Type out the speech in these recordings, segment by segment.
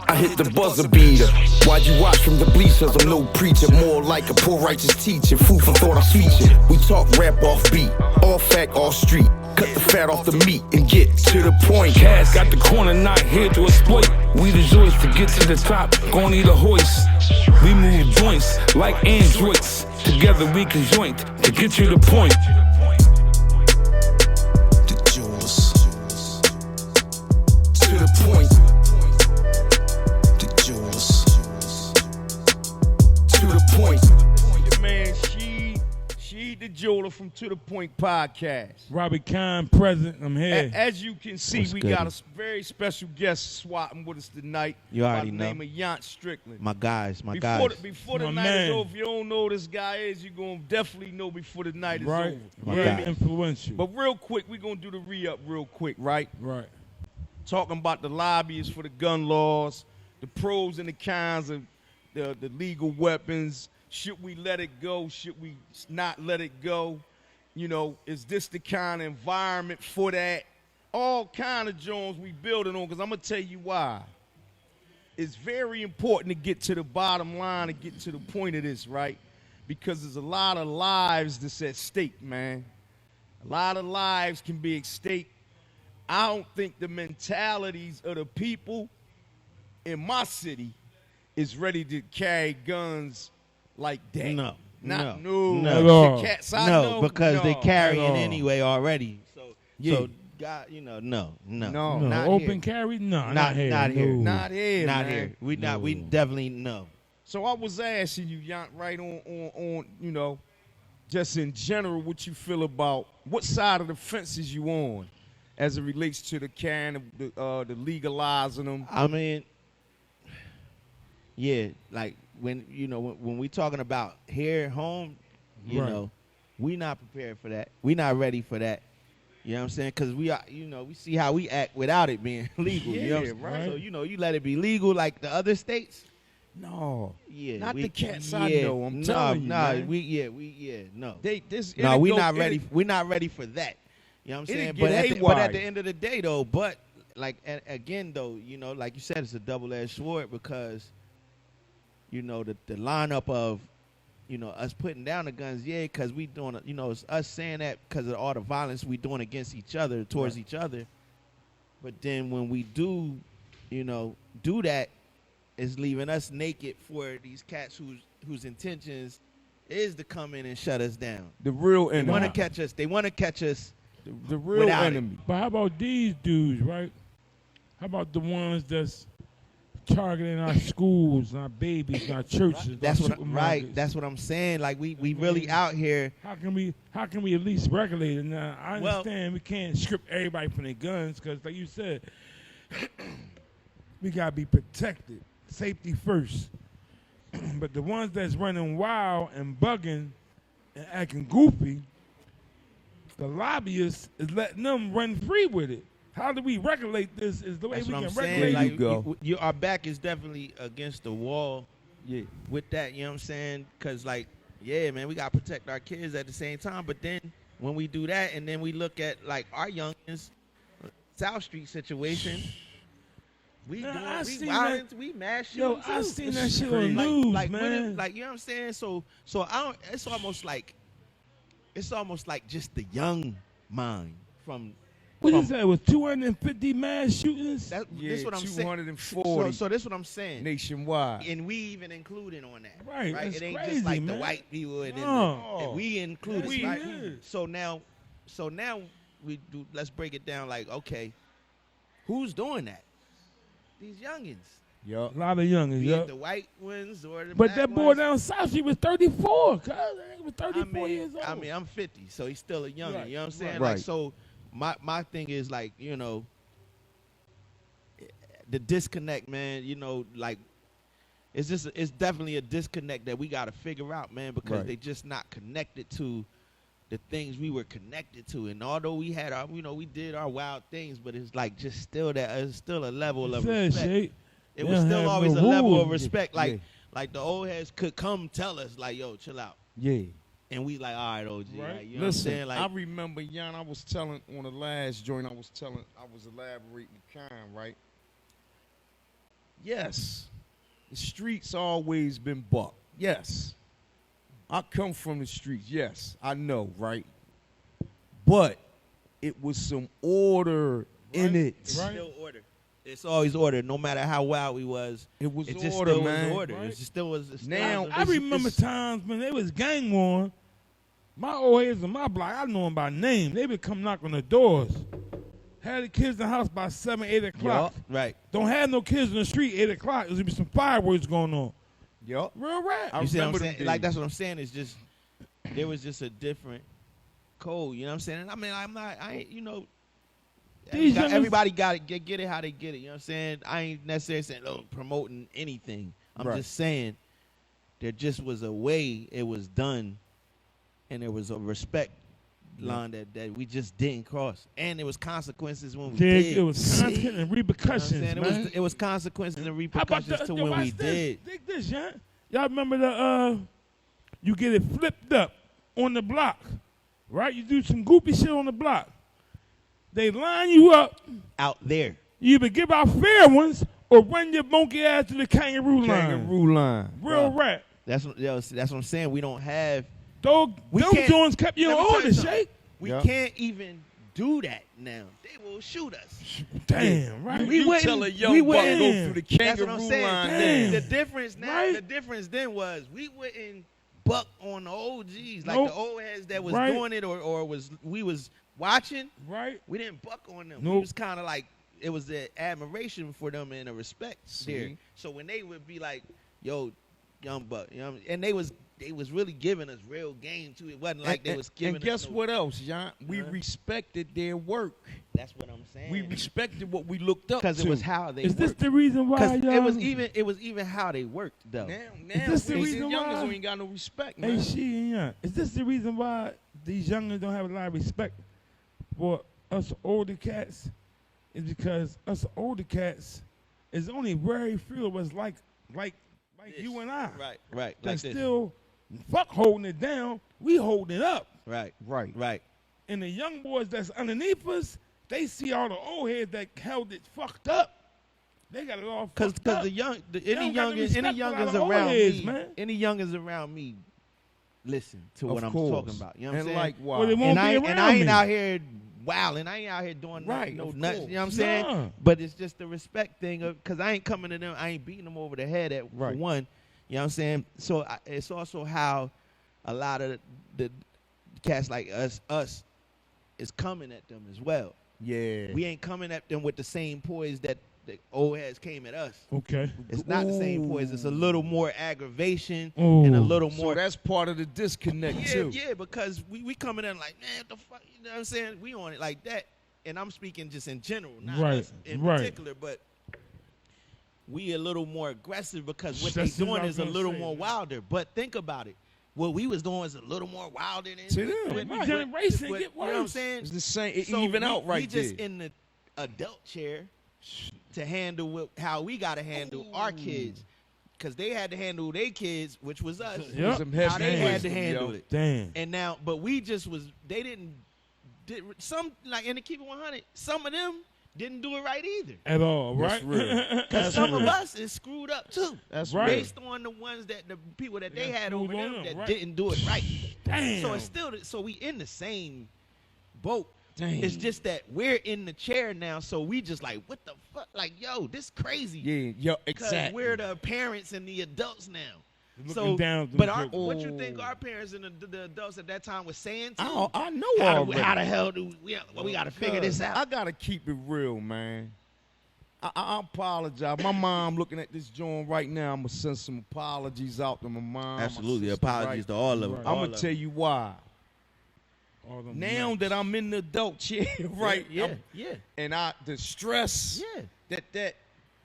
I hit the buzzer beater. Why'd you watch from the bleachers? I'm no preacher, more like a poor righteous teacher. Food for thought I feature. We talk rap off beat, all fact, all street. Cut the fat off the meat and get to the point. Cass got the corner, not here to exploit. We the joys to get to the top, gon' need a hoist. We move joints like androids. Together we can joint to get to the point. The Juelz. To the point. The Juelz. To the point. Your man, she the jeweler from To The Point podcast. Robbie Khan present, I'm here. As you can see, What's we good? got a very special guest swatting with us tonight. You already by the know. name of YOUNT Strickland. My guys, Before the My night man. is over, if you don't know who this guy is, you're going to definitely know before the night is Right? over. My Very guy. influential. But real quick, we're going to do the re-up real quick, right? Right. Talking about the lobbyists for the gun laws, the pros and the cons of the legal weapons. Should we let it go? Should we not let it go? You know, is this the kind of environment for that? All kind of Jones we building on, because I'm going to tell you why. It's very important to get to the bottom line and get to the point of this, right? Because there's a lot of lives that's at stake, man. A lot of lives can be at stake. I don't think the mentalities of the people in my city is ready to carry guns like that. No. No. No. The cats I No, know, because no. they carrying At all. anyway already. Yeah. So God, you know, no. No. No, not open here. carry? No, Not here. here. No. Not here, Not man. here. We not. We No. definitely no. So I was asking you, Yount, right on, you know, just in general, what you feel about what side of the fence is you on as it relates to the carrying, the legalizing them. I mean, yeah, like when when we talking about here at home, you Right. know, we not prepared for that. We not ready for that. You know what I'm saying? Because we are, we see how we act without it being legal. You know what I'm saying? right. So you let it be legal like the other states. No, Yeah, not we, the cats I know. I'm telling you, nah, man. no. No, We not ready. We're not ready for that. You know what I'm It'll saying? get But at haywire. the end of the day, though, again, though, like you said, it's a double-edged sword because, the lineup of, us putting down the guns, yeah, because we doing, it's us saying that because of all the violence we doing against each other, towards each other. But then when we do that, it's leaving us naked for these cats whose intentions is to come in and shut us down. The real They enemy. want to catch us. They want to catch us. The real without it. enemy. But how about these dudes, right? How about the ones that's targeting our schools, our babies, our churches, That's our what right. supermarkets? That's what I'm saying. Like we really out here. How can we at least regulate it? Now I Well- understand we can't strip everybody from their guns because, like you said, we gotta be protected, safety first. But the ones that's running wild and bugging and acting goofy, the lobbyists is letting them run free with it. How do we regulate this? Is the way That's we what can I'm regulate saying. Like you go. our back is definitely against the wall. Yeah. With that, you know what I'm saying? Because yeah, man, we gotta protect our kids at the same time. But then when we do that, and then we look at like our youngins, South Street situation. We Nah, I doing, we seen violent, we mass Yo, shooting I too. seen This that is shit on crazy. news, like, man. Like, you know what I'm saying? So I don't. It's almost like just the young mind from. What is that? With 250 mass shootings? That, Yeah, this what I'm saying. 240 So this what I'm saying. nationwide. And we even included on that. Right, that's It ain't crazy, just like man. the white people and then No. and we included. We right? is. So now we do. Let's break it down. Like, okay, who's doing that? These youngins. Yup. A lot of youngins, Be yeah. it the white ones or the But black that boy ones. down south, he was 34. Cuz that nigga was 34 years old. I mean, I'm 50, so he's still a youngin'. Right, You know what I'm saying? right. Like, so my thing is like, the disconnect, man. Like, it's definitely a disconnect that we got to figure out, man, because Right. they just not connected to the things we were connected to. And although we had our, we did our wild things, but it's like just still it's still a level of Said respect. shit. It They was don't still have always no a level of rules. respect. Yeah. Like the old heads could come tell us, like, yo, chill out. Yeah. And we like, all right, OG. Right. Like, you know Listen, what I'm saying? Like, I remember, Jan, I was telling on the last joint, I was elaborating with Khan, right? Yes, the streets always been buck. Yes, I come from the streets. Yes, I know, right? But it was some order in it. Right. Still order. It's always order, no matter how wild we was. It was It just order, still man. was order. Right. It still was. Now, I remember it's- times when they was gang war. My old heads on my block, I know them by name. They would come knock on the doors. Had the kids in the house by 7, 8 o'clock. Yup, right. Don't have no kids in the street 8 o'clock. There's be some fireworks going on. Yup. Real rap. I You see what I'm remember saying? them Like days. that's what I'm saying. It's just there was just a different code. You know what I'm saying? And I mean, I ain't, you know. These youngins- Everybody got it. Get it how they get it. You know what I'm saying? I ain't necessarily saying promoting anything. I'm Right. just saying there just was a way it was done, and there was a respect line that we just didn't cross, and there was consequences when we did. It was See? content and You know what I'm repercussions, saying? man. It was consequences and How about repercussions to when watch we this. did. Dig this, yeah. Y'all remember the you get it flipped up on the block, right? You do some goofy shit on the block. They line you up. Out there. You either give out fair ones or run your monkey ass to the kangaroo line. Kangaroo line. Real Right. rap. That's what I'm saying. We don't have. Those We them can't- joints kept you in Let me tell you order, something. Shake. We Yeah. can't even do that now. They will shoot us. Damn, right? You wouldn't- tell a young we buck wouldn't- go through the That's kangaroo what I'm saying. line. Damn. The difference now, Right. the difference then was we wouldn't buck on the OGs like Nope. the old heads that was Right. doing it or we was watching. Right? We didn't buck on them. We Nope. was kind of like it was the admiration for them and a respect there. See? So when they would be like, "Yo, young buck," you know, what I mean? And they was really giving us real game too. It wasn't like they was giving. And guess us no- what else, John? We Uh-huh. respected their work. That's what I'm saying. We respected what we looked up to. because it was how they Is this worked. the reason why Because y'all? it was even how they worked though. Now this the these reason youngers why? who ain't got no respect, Hey, man. she yeah. Is this the reason why these youngers don't have a lot of respect for us older cats? Is because us older cats is only very few of us like This. you and I. Right. That Like this. still fuck holding it down. We holding it up. Right. Right. And the young boys that's underneath us, they see all the old heads that held it fucked up. They got it all Because fucked up. the young, don't any got the respect for a lot youngins of old around heads, me, man. any youngins around me, listen to what Of I'm course. talking about. You know what I'm And saying? likewise. Well, they won't and be I around ain't me. out here wilding. I ain't out here doing Right, no of nuts. course. You know what I'm saying? Nah. But it's just the respect thing of because I ain't coming to them. I ain't beating them over the head for Right. one. You know what I'm saying? So it's also how a lot of the cats like us is coming at them as well. Yeah. We ain't coming at them with the same poise that the old heads came at us. Okay. It's not the same poise. It's a little more aggravation Ooh. and a little So more. that's part of the disconnect too. Yeah, because we coming in like, man, what the fuck, you know what I'm saying? We on it like that. And I'm speaking just in general, not Right, us in right. particular, but we a little more aggressive because what That's they what I doing was is a gonna little say, more man. wilder. But think about it. What we was doing is a little more wilder than To them. Every generation get You know what I'm worse. saying? It's the same. It So even we, out right we just there. in the adult chair to handle how we got to handle our kids. Because they had to handle their kids, which was us. Yep. Some How heavy they had to wisdom, handle yo. it. Damn. And now, but we just was, they didn't, some, like, and to keep it 100, some of them didn't do it right either. At all, That's right? real. Because some of us is screwed up too. That's Right. real. Based on the ones that, the people that they Yeah, had screwed over on them them, that right. didn't do it right. Damn. So it's still, so we in the same boat. Dang. It's just that we're in the chair now, so we just like, what the fuck? Like, yo, this crazy. Yeah, yo, Because exactly. we're the parents and the adults now. Looking So, down to but the our, children. what you think our parents and the adults at that time was saying to I know how already. the hell do we got to figure this out? I gotta keep it real, man. I apologize. My mom looking at this joint right now. I'm gonna send some apologies out to my mom. Absolutely, my sister, apologies right? to all of them. Right. I'm gonna tell you why. All them Now nuts. that I'm in the adult chair, right? Yeah, yeah, And the stress yeah. that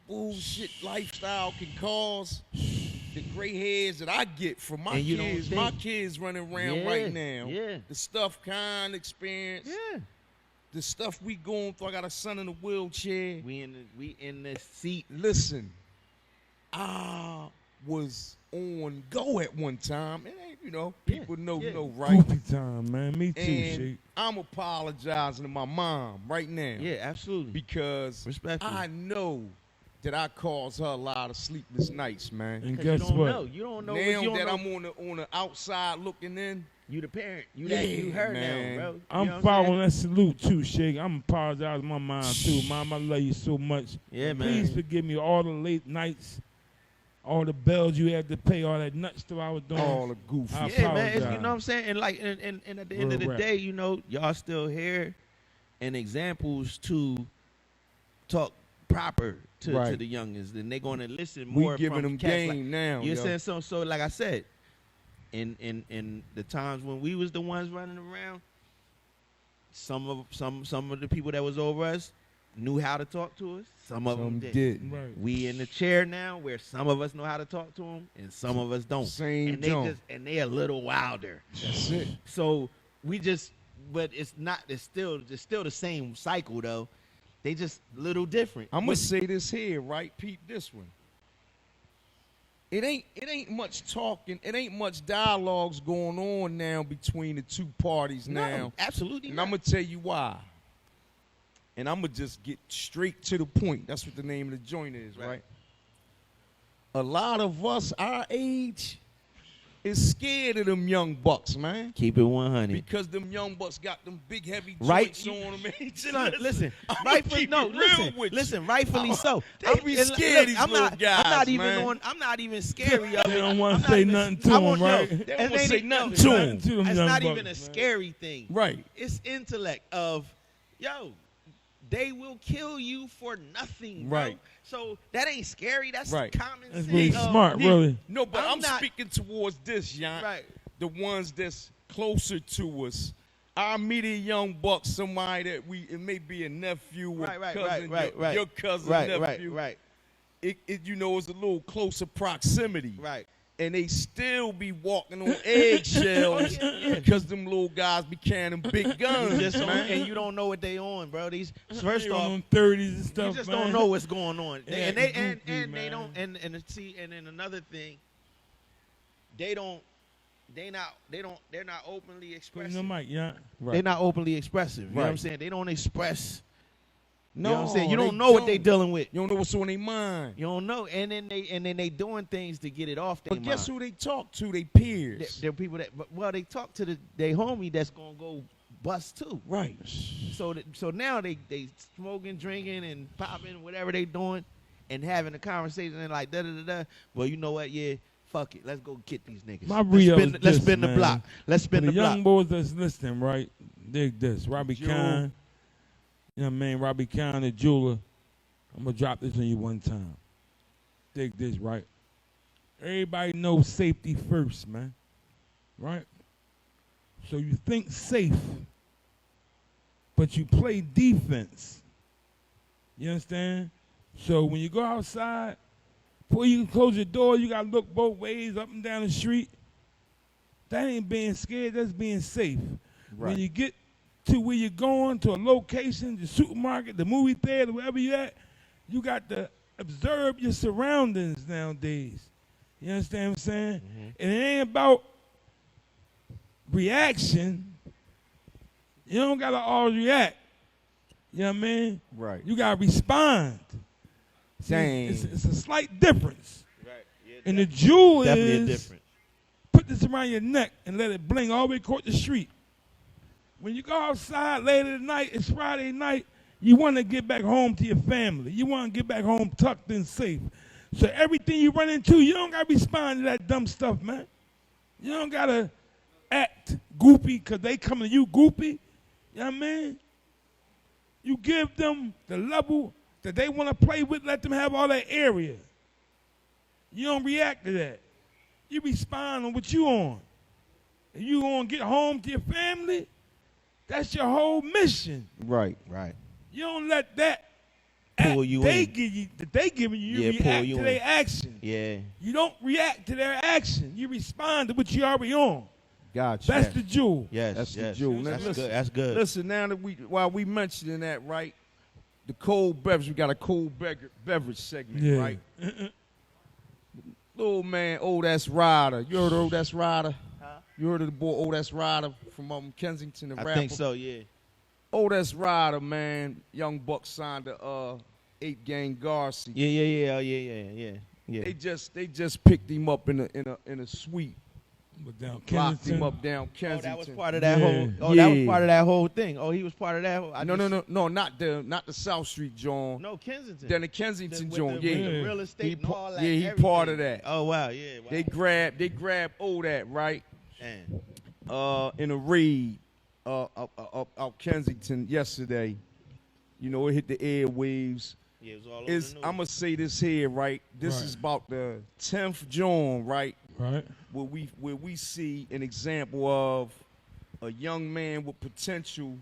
bullshit lifestyle can cause, the gray hairs that I get from my And you don't kids, think- my kids running around Yeah, right now. yeah. The stuff kind experience. Yeah. The stuff we going through. I got a son in a wheelchair. We in the seat. Listen, I was on go at one time. It ain't, people know, yeah. right? Goofy time, man. Me too, And Sheik. I'm apologizing to my mom right now. Yeah, absolutely. Because Respectfully. I know that I caused her a lot of sleepless nights, man. And 'Cause guess you don't what? know. You don't know. Now You don't that know. I'm on the outside looking in, You the parent. You Yeah, that. You her man. now, bro. You I'm know what following saying? that salute too, Shake. I'm apologizing my mom too. Mom, I love you so much. Yeah, man. Please forgive me all the late nights, all the bells you had to pay, all that nut stuff I was doing. all the goofy. I Yeah, man. It's, you apologize. know what I'm saying? And like, and at the end of the Real rap. day, you know, y'all still here and examples to talk proper to Right. the youngins, and they're gonna listen We more. giving from them cats game now. You yo. understand? So like I said, in the times when we was the ones running around, some of the people that was over us knew how to talk to us. Some of them Some didn't. didn't. Right. We in the chair now, where some of us know how to talk to them, and some of us don't. Same and they don't. they a little wilder. That's it. So we just, but it's not. It's still the same cycle though. They just little different. I'm gonna say this here, right? Peep this one. It ain't much talking. It ain't much dialogues going on now between the two parties No, now. absolutely. And not. I'm gonna tell you why. And I'm gonna just get straight to the point. That's what the name of the joint is, Right. right? A lot of us our age is scared of them young bucks, man. Keep it 100. Because them young bucks got them big heavy Right. joints on them. Son, listen, I'ma rightfully keep no, it real listen, with you. listen, rightfully so. They be scared, these I'm little not, guys, I'm not even man. on. I'm not even scary of it. They don't I'm want to not say even- nothing to I them, won't know. right? They don't And wanna say no, nothing it's to not- 'em. To them It's young not bucks, even a man. scary thing. Right. It's intellect of, yo, they will kill you for nothing, bro. Right. So that ain't scary. That's Right. common That's sense. really smart, really. No, but I'm I'm not- speaking towards this, Yount. Right. The ones that's closer to us. Our immediate young buck, somebody that it may be a nephew or cousin, your cousin, nephew. Right. It you know, it's a little closer proximity. Right. And they still be walking on eggshells Yeah. because them little guys be carrying them big guns, You just on, man. and you don't know what they on, bro. These first They off, on 30s and stuff, you just man. don't know what's going on. Yeah, and goofy, they man. don't and see, and then another thing, they're not openly Put in expressive. the mic, yeah. Right. They're not openly expressive. You know what I'm Right. saying? They don't express. No, You know what I'm saying? You don't they know what they dealing with. You don't know what's on their mind. You don't know. And then they doing things to get it off their But mind. guess who they talk to? They peers. They're people that, well, they talk to their homie that's gonna go bust too. Right. So now they smoking, drinking, and popping, whatever they doing, and having a conversation and like da da da da. Well, you know what? Yeah, fuck it. Let's go get these niggas. My Rio is let's this, spin the man. block. Let's For spin the the block. young boys that's listening, right? Dig this. Robbie Jewel. Kahn. You know what I mean? Robbie Kahn, the jeweler. I'm going to drop this on you one time. Dig this, right? Everybody knows safety first, man. Right? So you think safe, but you play defense. You understand? So when you go outside, before you can close your door, you got to look both ways, up and down the street. That ain't being scared, that's being safe. When you get to where you're going, to a location, the supermarket, the movie theater, wherever you're at, you got to observe your surroundings nowadays. You understand what I'm saying? Mm-hmm. And it ain't about reaction. You don't got to always react. You know what I mean? Right. You got to respond. See, Dang. it's a slight difference. Right. Yeah, And the jewel definitely a is difference. put this around your neck and let it bling all the way across the street. When you go outside later at night, it's Friday night, you want to get back home to your family. You want to get back home tucked and safe. So everything you run into, you don't got to respond to that dumb stuff, man. You don't got to act goofy because they coming to you goofy. You know what I mean? You give them the level that they want to play with, let them have all that area. You don't react to that. You respond on what you on. If you going to get home to your family, that's your whole mission. Right. Right. You don't let that Pull act you they in. give you that they giving you, Yeah, you pull react you to in. their action. Yeah. You don't react to their action. You respond to what you already on. Gotcha. That's the jewel. Yes. That's the yes. jewel. Now, That's listen. good. That's good. Listen, now that while we mentioning that, right? The cold beverage, we got a cold beverage segment, Yeah. right? Little man, ODATSRIDA. You heard of ODATSRIDA? Huh? You heard of the boy ODATSRIDA from Kensington, the I rapper? think so. Yeah. ODATSRIDA, man. Young Buck signed a 8 Gang Garcia. Yeah. They just picked him up in a suite. But down Locked Kensington. him up down Oh, Kensington. that was part of that Yeah. whole. Oh, Yeah. that was part of that whole thing. Oh, he was part of that. No, not the South Street joint. No, Kensington. Then the Kensington With joint. the Yeah. real estate and all that. he everything. part of that. Oh wow, yeah. Wow. They grabbed ODAT, right? Man. In a raid out Kensington yesterday. You know, it hit the airwaves. Yeah, it was all over the news. I'm gonna say this here, right? This Right. is about the 10th joint, right? Right. Where we see an example of a young man with potential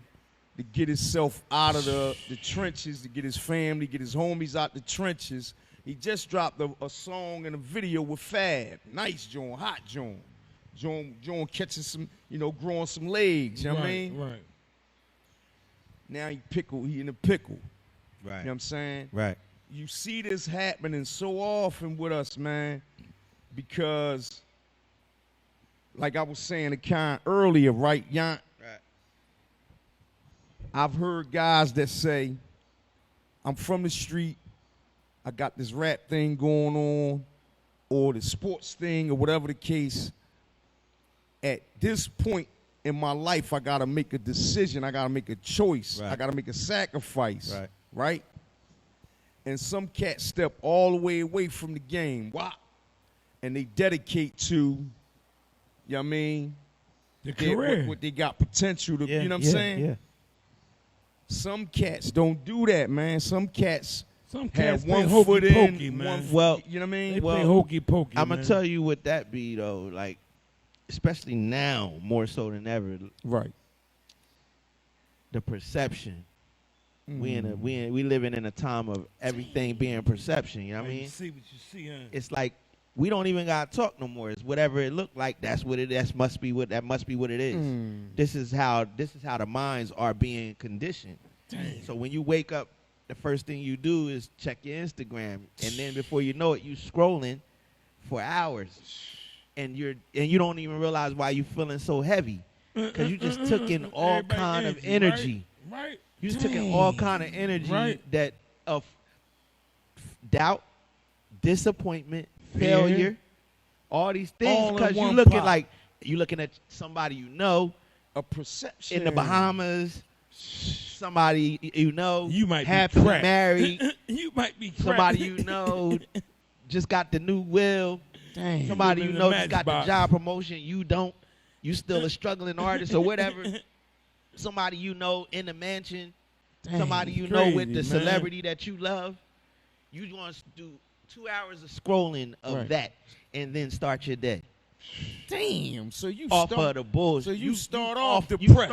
to get himself out of the trenches, to get his family, get his homies out the trenches. He just dropped a song and a video with Fab. Nice joint, hot joint. Joint catching some, growing some legs, you know what I mean? Right. Now he in a pickle. Right. You know what I'm saying? Right. You see this happening so often with us, man, because, like I was saying to Khan earlier, right, Yount? Right. I've heard guys that say, I'm from the street, I got this rap thing going on, or the sports thing, or whatever the case. At this point in my life, I got to make a decision. I got to make a choice. Right. I got to make a sacrifice. Right. Right? And some cats step all the way away from the game. Wow. And they dedicate to, you know what I mean? The career. What they got potential to, Yeah, you know what I'm saying? Yeah. Some cats don't do that, man. Some cats Some cats have play one hokey foot in, pokey, man. one foot, Well, you know what I mean? They well, play hokey pokey. I'm man. gonna tell you what that be though, like, especially now more so than ever, Right. the perception. Mm. We living in a time of everything being perception. You know what I You mean? see what you see, huh? It's like we don't even gotta talk no more. It's whatever it look like. That's what it. That must be what it is. Mm. This is how the minds are being conditioned. Damn. So when you wake up, the first thing you do is check your Instagram, and then before you know it, you scrolling for hours, and you don't even realize why you feeling so heavy, because you just took in all Everybody kind of energy. Right. You just took in all kind of energy Right. that of doubt, disappointment, Fear. failure, all these things, All in because one you looking at somebody you know A perception. in the Bahamas, somebody you know You might be happily cracked. married, You might be cracked. somebody you know just got the new will, Dang. somebody living you in know a just got the matchbox. job promotion, you don't, you still a struggling artist or whatever. Somebody you know in the mansion, Dang, somebody you know with crazy, the man. celebrity that you love. You want to do 2 hours of scrolling of Right. that and then start your day Damn. So you off start, of the bullshit. so you start off you depressed.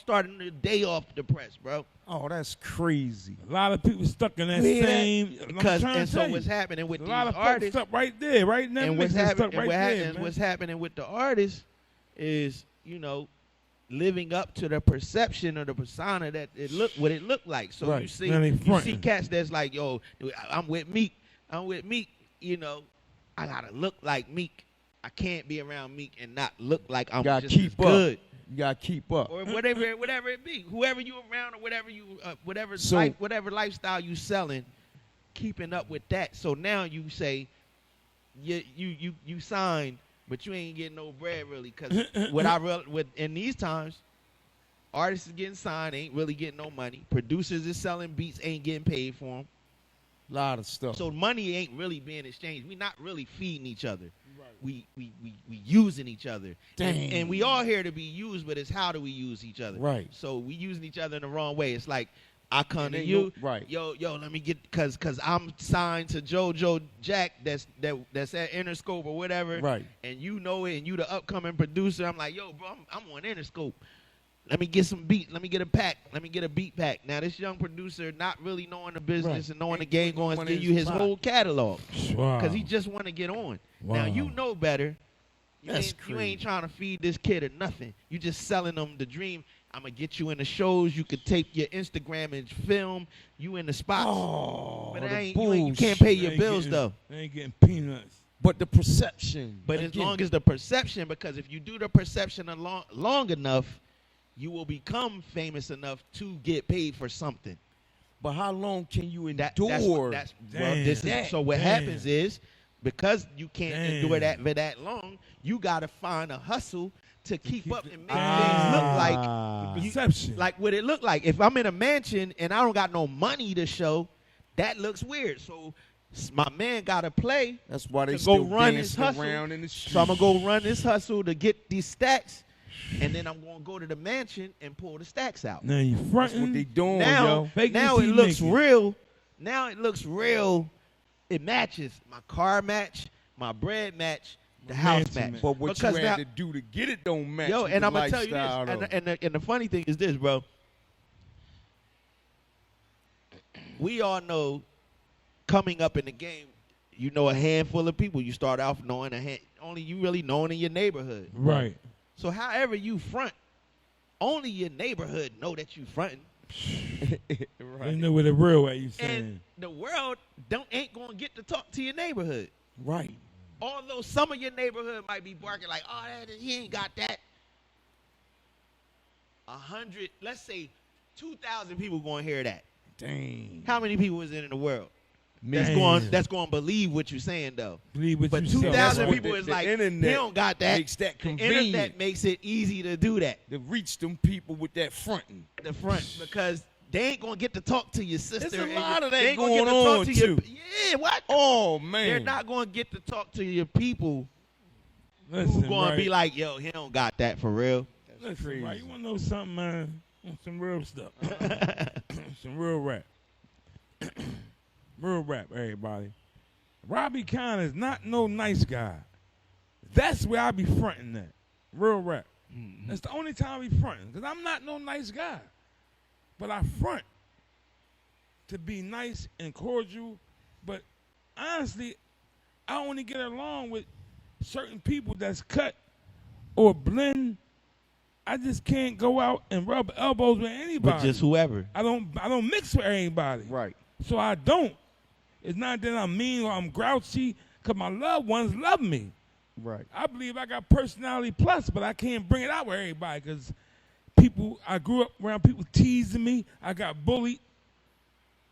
starting the day off depressed, bro. Oh, that's crazy. A lot of people stuck in that You hear that? same. Because I'm trying and to so tell you, what's happening with a these lot of folks artists stuck right there, right now. and what's stuck happening right there, man. what's happening with the artists is, living up to the perception or the persona that what it looked like. So Right. you see Now they you see fronting. cats that's like, yo, I'm with Meek, I gotta look like Meek. I can't be around Meek and not look like I'm You gotta just keep as good. up. You gotta keep up. Or whatever it be, whoever you around or whatever So- whatever lifestyle you selling, keeping up with that. So now you say, you signed, but you ain't getting no bread really, because in these times, artists is getting signed, ain't really getting no money. Producers is selling beats, ain't getting paid for them. Lot of stuff. So money ain't really being exchanged. We not really feeding each other. We using each other. Dang. And we all here to be used, but it's how do we use each other? Right. So we using each other in the wrong way. It's like, I come And to ain't you, no- right. yo, let me get, cause I'm signed to JoJo Jack that's at Interscope or whatever, Right. and you know it, and you the upcoming producer. I'm like, yo, bro, I'm on Interscope. Let me get some beat. Let me get a pack. Let me get a beat pack. Now this young producer, not really knowing the business Right. and knowing the Ain't game, putting going to money give in you his his pocket. whole catalog, Wow. cause he just want to get on. Wow. Now you know better. You That's ain't crazy. trying to feed this kid or nothing. You just selling them the dream. I'm gonna get you in the shows. You could tape your Instagram and film. You in the spots. Oh, but the you can't bullshit. pay your They bills getting- though. They ain't getting peanuts. But the perception. But as again, long as the perception, because if you do the perception long enough, you will become famous enough to get paid for something. But how long can you That's endure? So what happens is, because you can't endure that for that long, you got to find a hustle to keep up and make things look like perception. like what it look like. If I'm in a mansion and I don't got no money to show, that looks weird. So my man got to play. That's why they to still go run his dancing hustle. around in the street. So I'm gonna go run this hustle to get these stacks, and then I'm gonna go to the mansion and pull the stacks out. Now you That's fronting. what they doing, Now, yo. Fake now this it he looks making. real. Now it looks real. It matches my car match, my bread match, the house Mansion match. But what Because you now- had to do to get it don't match Yo, with and the I'm gonna tell you lifestyle, this, though. and the funny thing is this, bro. We all know, coming up in the game, you know a handful of people. You start off knowing only you really knowing in your neighborhood. Right. So however you front, only your neighborhood know that you fronting. They know where the real at, you saying. And the world ain't gonna get to talk to your neighborhood. Right. Although some of your neighborhood might be barking like, oh, he ain't got that. 100, let's say 2,000 people gonna hear that. Dang. How many people is in the world? Damn. That's going to believe what you're saying, though. Believe what But you say. 2,000 what people the- is the like, he internet don't got that. makes that The convenient. internet makes it easy to do that, To reach them people with that fronting. the front, because they ain't going to get to talk to your sister. There's a and lot of they that ain't gonna get going to talk on, to your, too. yeah, what? Oh, man. They're not going to get to talk to your people Listen, who's going right. to be like, yo, he don't got that for real. Listen, crazy. right, you want to know something, man? Some real stuff. Some real rap. Real rap, everybody. Robbie Khan is not no nice guy. That's where I be fronting at. Real rap. That's the only time I be fronting. Because I'm not no nice guy. But I front to be nice and cordial. But honestly, I only get along with certain people that's cut or blend. I just can't go out and rub elbows with anybody. But just whoever. I don't mix with everybody. Right. So I don't. It's not that I'm mean or I'm grouchy, because my loved ones love me. Right. I believe I got personality plus, but I can't bring it out with everybody because I grew up around people teasing me. I got bullied.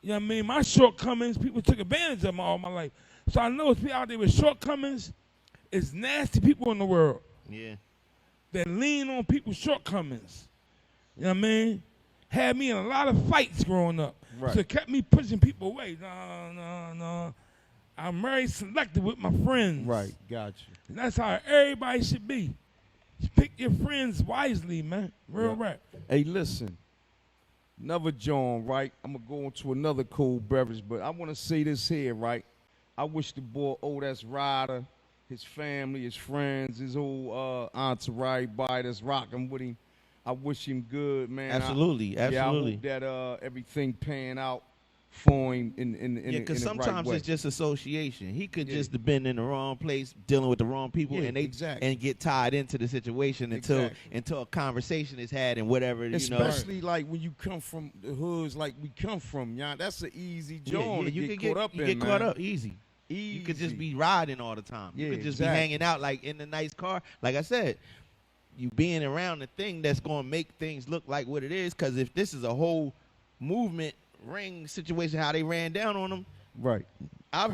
You know what I mean? My shortcomings, people took advantage of them all my life. So I know it's people out there with shortcomings. It's nasty people in the world Yeah. that lean on people's shortcomings. You know what I mean? Had me in a lot of fights growing up. Right. So it kept me pushing people away. No. I'm very selective with my friends. Right. Got you. And that's how everybody should be. Pick your friends wisely, man. Real Yeah. rap. Hey, listen. Another John, right? I'm going to go into another cold beverage, but I want to say this here, right? I wish the boy ODATSRIDA, his family, his friends, his whole entourage, everybody that's rocking with him, I wish him good, man. Absolutely. Yeah, I hope that everything pan out for him in Yeah, the because right sometimes way. it's just association. He could Yeah. just have been in the wrong place, dealing with the wrong people, Yeah, and they exactly. and get tied into the situation until Exactly. a conversation is had and whatever. Especially like when you come from the hoods like we come from, y'all. That's an easy joint to you get can caught up you in, get caught man. up easy. You could just Easy. be riding all the time. You Yeah, could just exactly. be hanging out like in the nice car. Like I said, you being around the thing that's going to make things look like what it is. Because if this is a whole movement ring situation, how they ran down on them, Right. I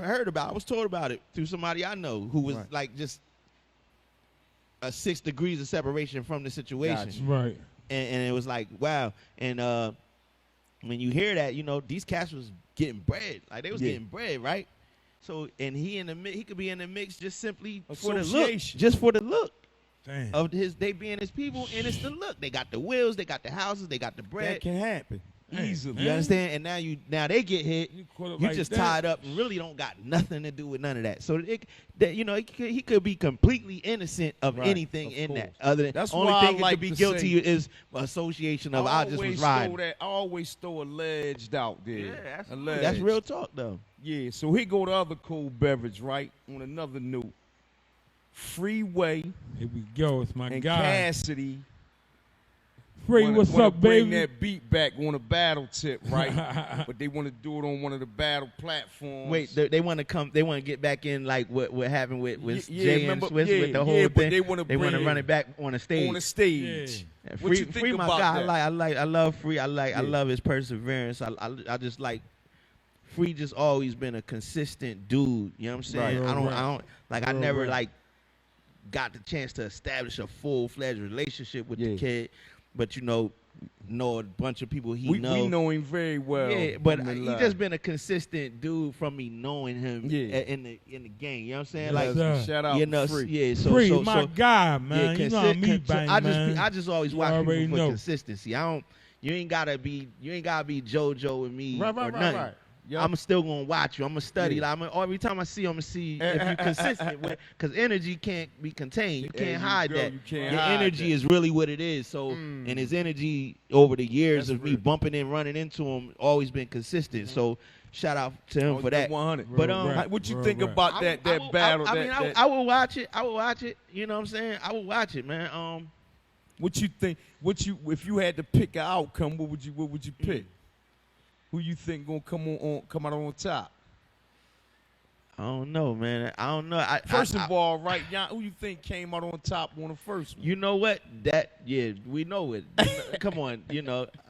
was told about it through somebody I know who was Right. like just a 6 degrees of separation from the situation. Gotcha. Right. And it was like, wow. And when you hear that, these cats was getting bread. Like they was Yeah. getting bread, right? So, and he could be in the mix just simply for the look. Association. Just for the look Damn. of they being his people, and it's the look. They got the wheels, they got the houses, they got the bread. That can happen Hey, easily. You understand? And now they get hit. You caught up You like just that. tied up and really don't got nothing to do with none of that. So he could be completely innocent of Right, anything of in course. that. Other than That's only why I thing it like could be to guilty say- is association of I just was riding. I always throw alleged out there. Yeah, that's Alleged. real talk though. Yeah, so here go the other cold beverage, right? On another note. Freeway Here we go. It's my and guy. Cassidy Free, what's up, bring baby? that beat back on a battle tip, right? But they want to do it on one of the battle platforms. Wait, they want to come. They want to get back in like what happened with Jay remember, and Swiss with the whole but thing. they want to run it back on the stage. On the stage. Yeah. What you think Free my about guy. that? I love Free. I love his perseverance. I just like Free. Just always been a consistent dude. You know what I'm saying? Right. I don't like. I Real never right. like got the chance to establish a full-fledged relationship with Yeah. the kid, but you know a bunch of people We know him very well. Yeah, but I'm in he love. just been a consistent dude from me knowing him Yeah. in the game. You know what I'm saying? Yes, Like, sir. Shout out you know, Free. yeah. So, Free, so, my so guy, man. yeah, You know how me consi- bang, man. I just always You watch already people for know. consistency. You ain't gotta be JoJo with me Right, or right, nothing. right. Yup. I'm still gonna watch you. I'm gonna study. Yeah. Like, every time I see you, I'm gonna see if you're consistent with it. Because energy can't be contained. You There can't you hide go. that. You can't Your hide energy that. is really what it is. So, and his energy over the years That's of me real. bumping and running into him always been consistent. So, shout out to him Always for been that. 100. But Right. What you Real think right. about that I will- battle? I mean, that- I will watch it. I will watch it. You know what I'm saying? I will watch it, man. What you think? If you had to pick an outcome, what would you pick? Who you think gonna come out on top? I don't know, man. I don't know. First of all, right, Yount, who you think came out on top on the first one? You know what? We know it. Come on,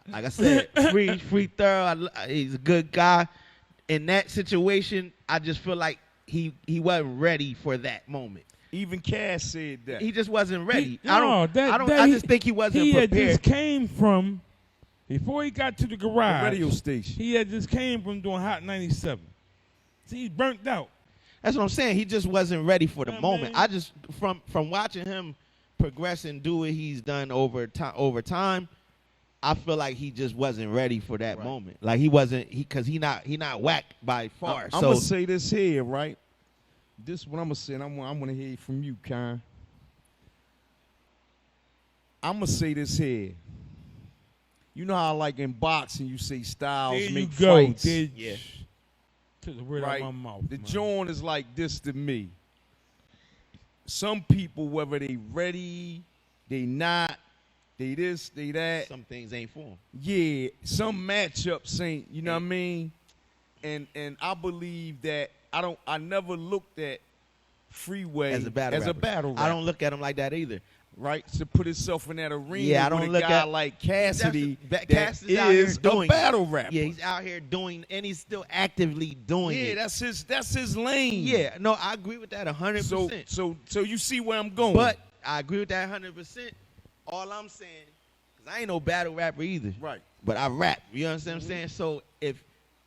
like I said, free thorough. He's a good guy. In that situation, I just feel like he wasn't ready for that moment. Even Cass said that. He just wasn't ready. I just think he wasn't He had prepared. just came from, before he got to the garage, The radio station. he had just came from doing Hot 97. See, he's burnt out. That's what I'm saying. He just wasn't ready for the Yeah, moment. man. I just from watching him progress and do what he's done over time, I feel like he just wasn't ready for that moment. Like he wasn't because he not whack by far. I'm gonna say this here, right? This is what I'm gonna say, and I'm gonna hear it from you, Con. I'm gonna say this here. You know how, like in boxing, you say styles There you make go. fights. Yeah. Took the word Right. out my mouth. The man. joint is like this to me. Some people, whether they ready, they not, they this, they that. Some things ain't for him. Yeah, some matchups ain't, you know what I mean? And I believe that I never looked at Freeway As a battle rapper. I don't look at him like that either. right? To put himself in that arena Yeah, I don't with a look guy at- like Cassidy that Cassidy's out here is doing a battle rapper. Yeah, he's out here doing, and he's still actively doing Yeah, it. that's his lane. Yeah, no, I agree with that 100%. So you see where I'm going. But I agree with that 100%. All I'm saying, because I ain't no battle rapper either. right. But I rap. You understand what I'm saying? So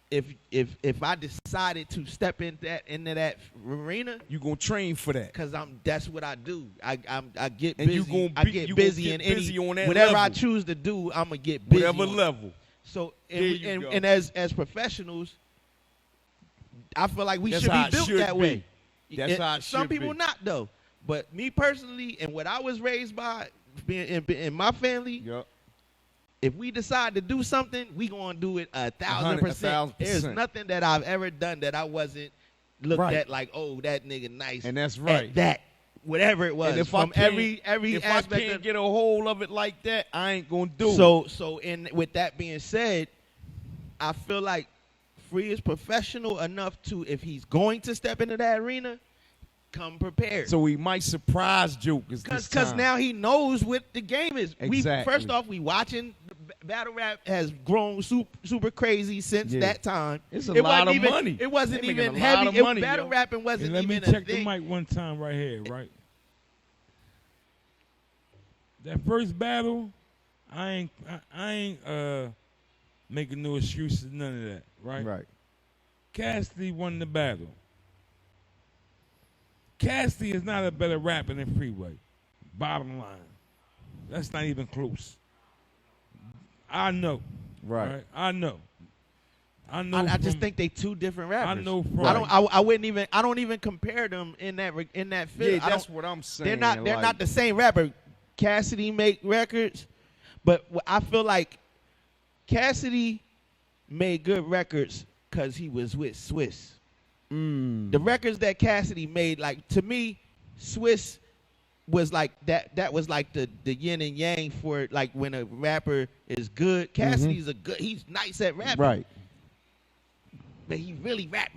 if I decided to step into that arena, You gonna train for that. because that's what I do. I get And busy. you gonna I be- get you gonna busy get in busy any on that whatever I level. choose to do. I'm gonna get busy. Whatever on. level. So There you go. and as professionals, I feel like we That's should how be it built should that be. way. That's And how it some should people be. not though. But me personally, and what I was raised by, being in my family, Yup. if we decide to do something, we gonna do it 1,000%. 1,000%. There's nothing that I've ever done that I wasn't looked Right. at like, oh, that nigga nice. And that's at right. that, whatever it was. And if from I can't, every if I aspect can't of get a hold of it like that, I ain't gonna do it. So with that being said, I feel like Free is professional enough to, if he's going to step into that arena, come prepared. So he might surprise jokers this Because time. now he knows what the game is. Exactly. First off, we watching battle rap has grown super crazy since Yeah. that time. It's a It lot wasn't of even- money. It wasn't They making even a lot heavy. of money, Battle yo. rapping Hey, wasn't let me even a check the thing. mic one time right here, right? That first battle, I ain't making no excuses, none of that, right? Right. Cassidy won the battle. Cassidy is not a better rapper than Freeway. Bottom line. That's not even close. I know. Right. I know. I I just from- think they two different rappers. I know from I don't even compare them in that field. Yeah, I that's don't- what I'm saying. They're like, not the same rapper. Cassidy make records, but I feel like Cassidy made good records because he was with Swiss. The records that Cassidy made, like, to me, Swiss was like that. That was like the yin and yang for like when a rapper is good. Cassidy's he's nice at rapping. Right. But he really rap,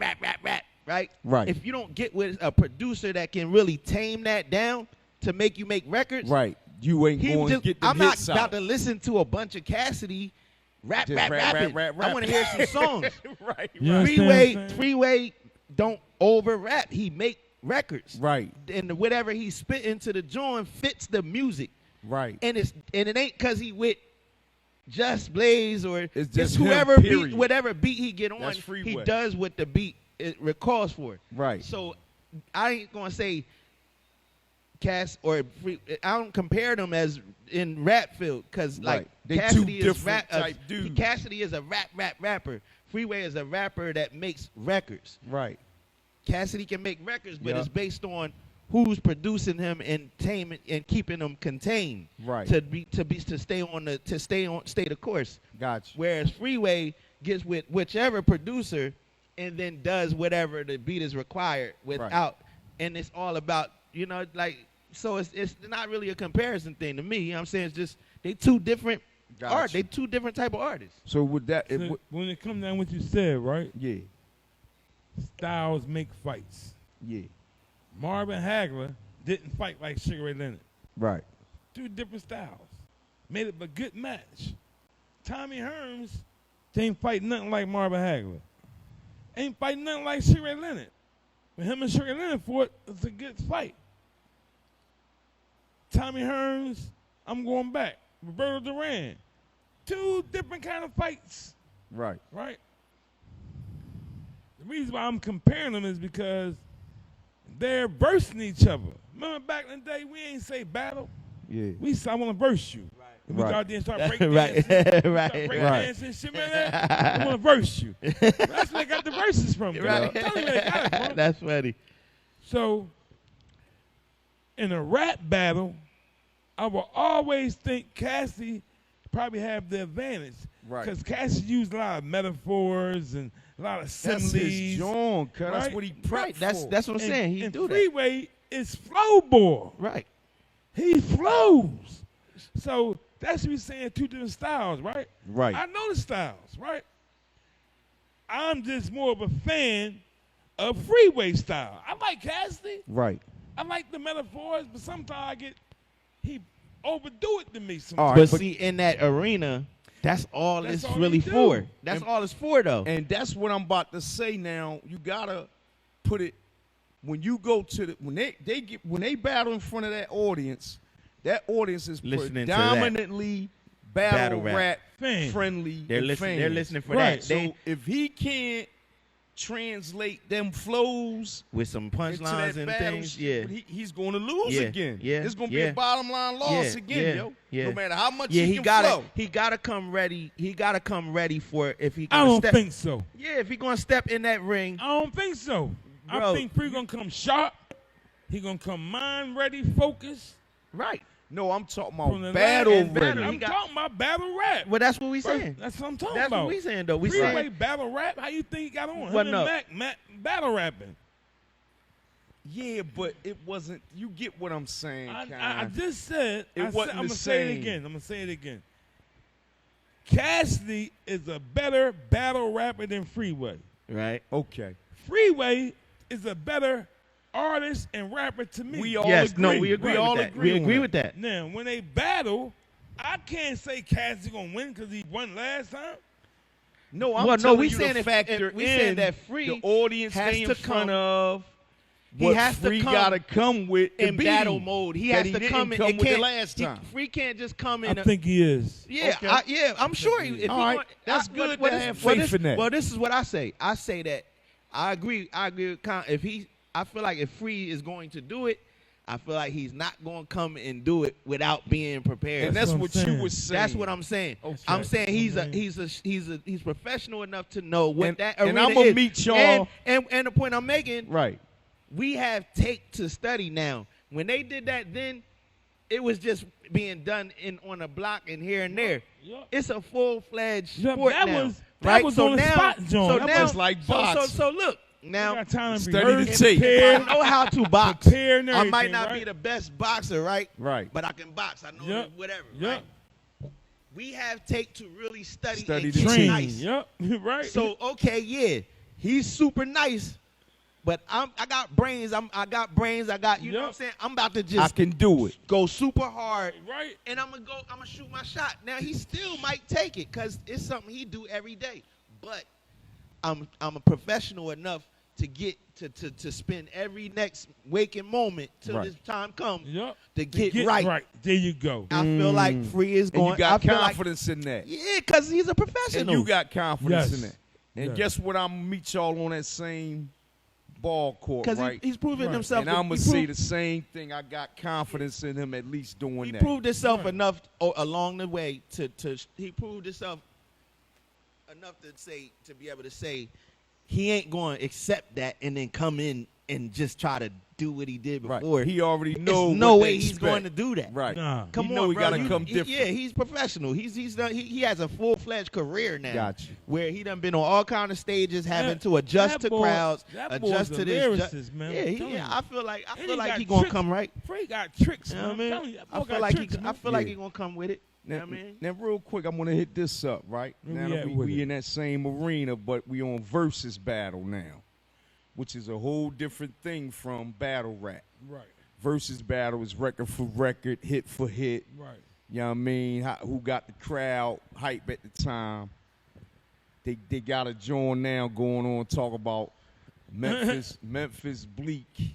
right? Right. If you don't get with a producer that can really tame that down to make you make records, Right. You ain't going to get the I'm not hits about out. to listen to a bunch of Cassidy rap. Just rap. I want to hear some songs. Right. You understand what I'm saying? Freeway don't over rap. He make records. Right. And whatever he spit into the joint fits the music. Right. And it ain't cause he with Just Blaze or It's just whoever him, beat, period. whatever beat he get on, That's he Freeway. does what the beat it calls for. Right. So I ain't gonna say Cass or I don't compare them as in rap field because like Right. They two Cassidy is different rap. type dudes. Cassidy is a rapper. Freeway is a rapper that makes records. Right. Cassidy can make records, but Yeah. it's based on who's producing him and keeping them contained. Right. To stay the course. Gotcha. Whereas Freeway gets with whichever producer and then does whatever the beat is required without, and it's all about like. So it's not really a comparison thing to me. You know what I'm saying? It's just they two different Gotcha. art. They two different type of artists. So with that, So when it comes down to what you said, right? yeah, Styles make fights. yeah, Marvin Hagler didn't fight like Sugar Ray Leonard. right, Two different styles. Made it a good match. Tommy Hearns ain't fight nothing like Marvin Hagler. Ain't fight nothing like Sugar Ray Leonard. When him and Sugar Ray Leonard fought, it's a good fight. Tommy Hearns, I'm going back. Roberto Duran. Two different kind of fights, right, right? The reason why I'm comparing them is because they're versing each other. Remember back in the day, we ain't say battle. yeah, We said, I want to verse you. And we Right. go out there and start breaking Right. dancing. Right. Start breaking Right. dancing and shit, man. I want to verse you. That's where they got the verses from. Right. I'm telling you where they got it from. That's funny. So, in a rap battle, I will always think Cassie probably have the advantage. Right. Because Cassie used a lot of metaphors and a lot of that's similes. his John, cuz that's Right. what he prepped Right. That's for. what I'm saying. He and do that. Freeway is flow ball. Right. He flows. So that's what we're saying, two different styles, right? Right. I know the styles, right? I'm just more of a fan of Freeway style. I like Cassidy. Right. I like the metaphors, but sometimes he overdo it to me All sometimes. right, But see, in that arena, that's all That's it's all really they do. for. That's And- all it's for, though. And that's what I'm about to say now. You gotta put it when you go to the when they battle in front of that audience is Listening to that. predominantly battle rap Fan. friendly. They're and listening. They're fans. listening for Right. that. So They if he can't translate them flows with some into punchlines that and battle things. shit, Yeah. he's going to lose Yeah, again. yeah, It's going to yeah. be a bottom line loss again, yo. Yeah. No matter how much Yeah, he he can gotta flow. he gotta come ready. He gotta come ready for if he I gonna don't step. think so. Yeah, if he gonna step in that ring. I don't think so. Bro, I think Free gonna come sharp. He gonna come mind ready, focused. Right. No, I'm talking From the about battle last battle, ready. he I'm got- talking about battle rap. Well, that's what we saying. That's what I'm talking That's about. what we saying though. We Freeway saying battle rap. How you think he got on? Well, Him no. and Mac battle rapping. Yeah, but it wasn't. You get what I'm saying, I Con. just said. It wasn't I'm the gonna say it same. again. I'm gonna say it again. Cassidy is a better battle rapper than Freeway. right. Okay. Freeway is a better artist and rapper to me. We all Yes. agree. No, we agree. We all with that. agree We on agree that. with that. Now, when they battle, I can't say Cassidy gonna win because he won last time. No, I'm Well, no, telling we you saying the if- factor if we saying in that Free the audience has stay in to front come- of He what has to Free come gotta come with the in beat battle mode. He that has he to didn't come in. come It with the can't- last time. Free can't just come I in. think he is. Yeah, Okay. I'm sure. If All he right. want- That's I- good well, to this- have well, faith this- in that. Well, this is what I say. I say that I agree. I agree with Con. I feel like if Free is going to do it, I feel like he's not going to come and do it without being prepared. And that's what I'm what you saying. was saying. That's what I'm saying. Okay. I'm saying Mhm. he's professional enough to know what And- that and arena I'ma is. meet y'all- And the point I'm making, Right. we have tape to study now. When they did that then, it was just being done on a block and here and there. Yup. It's a full-fledged Yup, sport that now. was- that right? was so on the now, spot, John. So That now, was like so boxing. so look, Now, got time to Study the rehearse, tape. prepare, I know how to box. prepare and I everything, might not right? be the best boxer, right? Right. But I can box. I know Yep. whatever. Yep. Right? We have take to really study Study and the get tape. Train. nice. Yep. Right. So okay, yeah, he's super nice, but I got brains. I got brains. I got you know what I'm Yep. saying. I'm about to I just can do it. go super hard, right. and I'm gonna shoot my shot. Now he still might take it because it's something he do every day. But I'm a professional enough to get to spend every next waking moment till Right. this time comes Yep. to get right. There you go. I feel like Free is And going. you got I feel like, confidence in that. yeah, because he's a And professional. you got confidence Yes. in that. And Yes. guess what? I'm going to meet y'all on that same ball court, because right? he's proven Right. himself. And I'm going He to say proved- the same thing. I got confidence in him at least doing He that. proved himself Right. enough along the way he proved himself enough to be able to say he ain't going to accept that and then come in and just try to do what he did Right. before. He already There's knows no what way they he's expect. going to do that. Right. Nah. Come He know on, he bro. gotta come different. Yeah, he's professional. He's done. He has a full-fledged career now. Got you. Where he done been on all kind of stages, having That- to adjust that to boy- crowds, that boy's adjust a to this. lyricist, man. Yeah, I'm telling you. I feel like And he got he gonna tricks. come right. Free got tricks, You know man. what I mean? I'm telling you, that I boy feel got like tricks, man. I feel like Yeah. he gonna come with it. You know Now, what I mean? now, real quick, I'm going to hit this up, right? Where Now we that at with we it? in that same arena, but we on versus battle now, which is a whole different thing from battle rap. Right. Versus battle is record for record, hit for hit. Right. You know what I mean? Who got the crowd hype at the time. They got a joint now going on talk about Memphis Bleek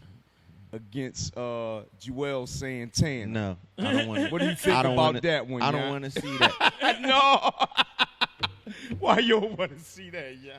against Juelz Santana. No, I don't want. What do you think I don't about wanna, that one? I don't Yan? want to see that. No. Why you don't want to see that, yeah?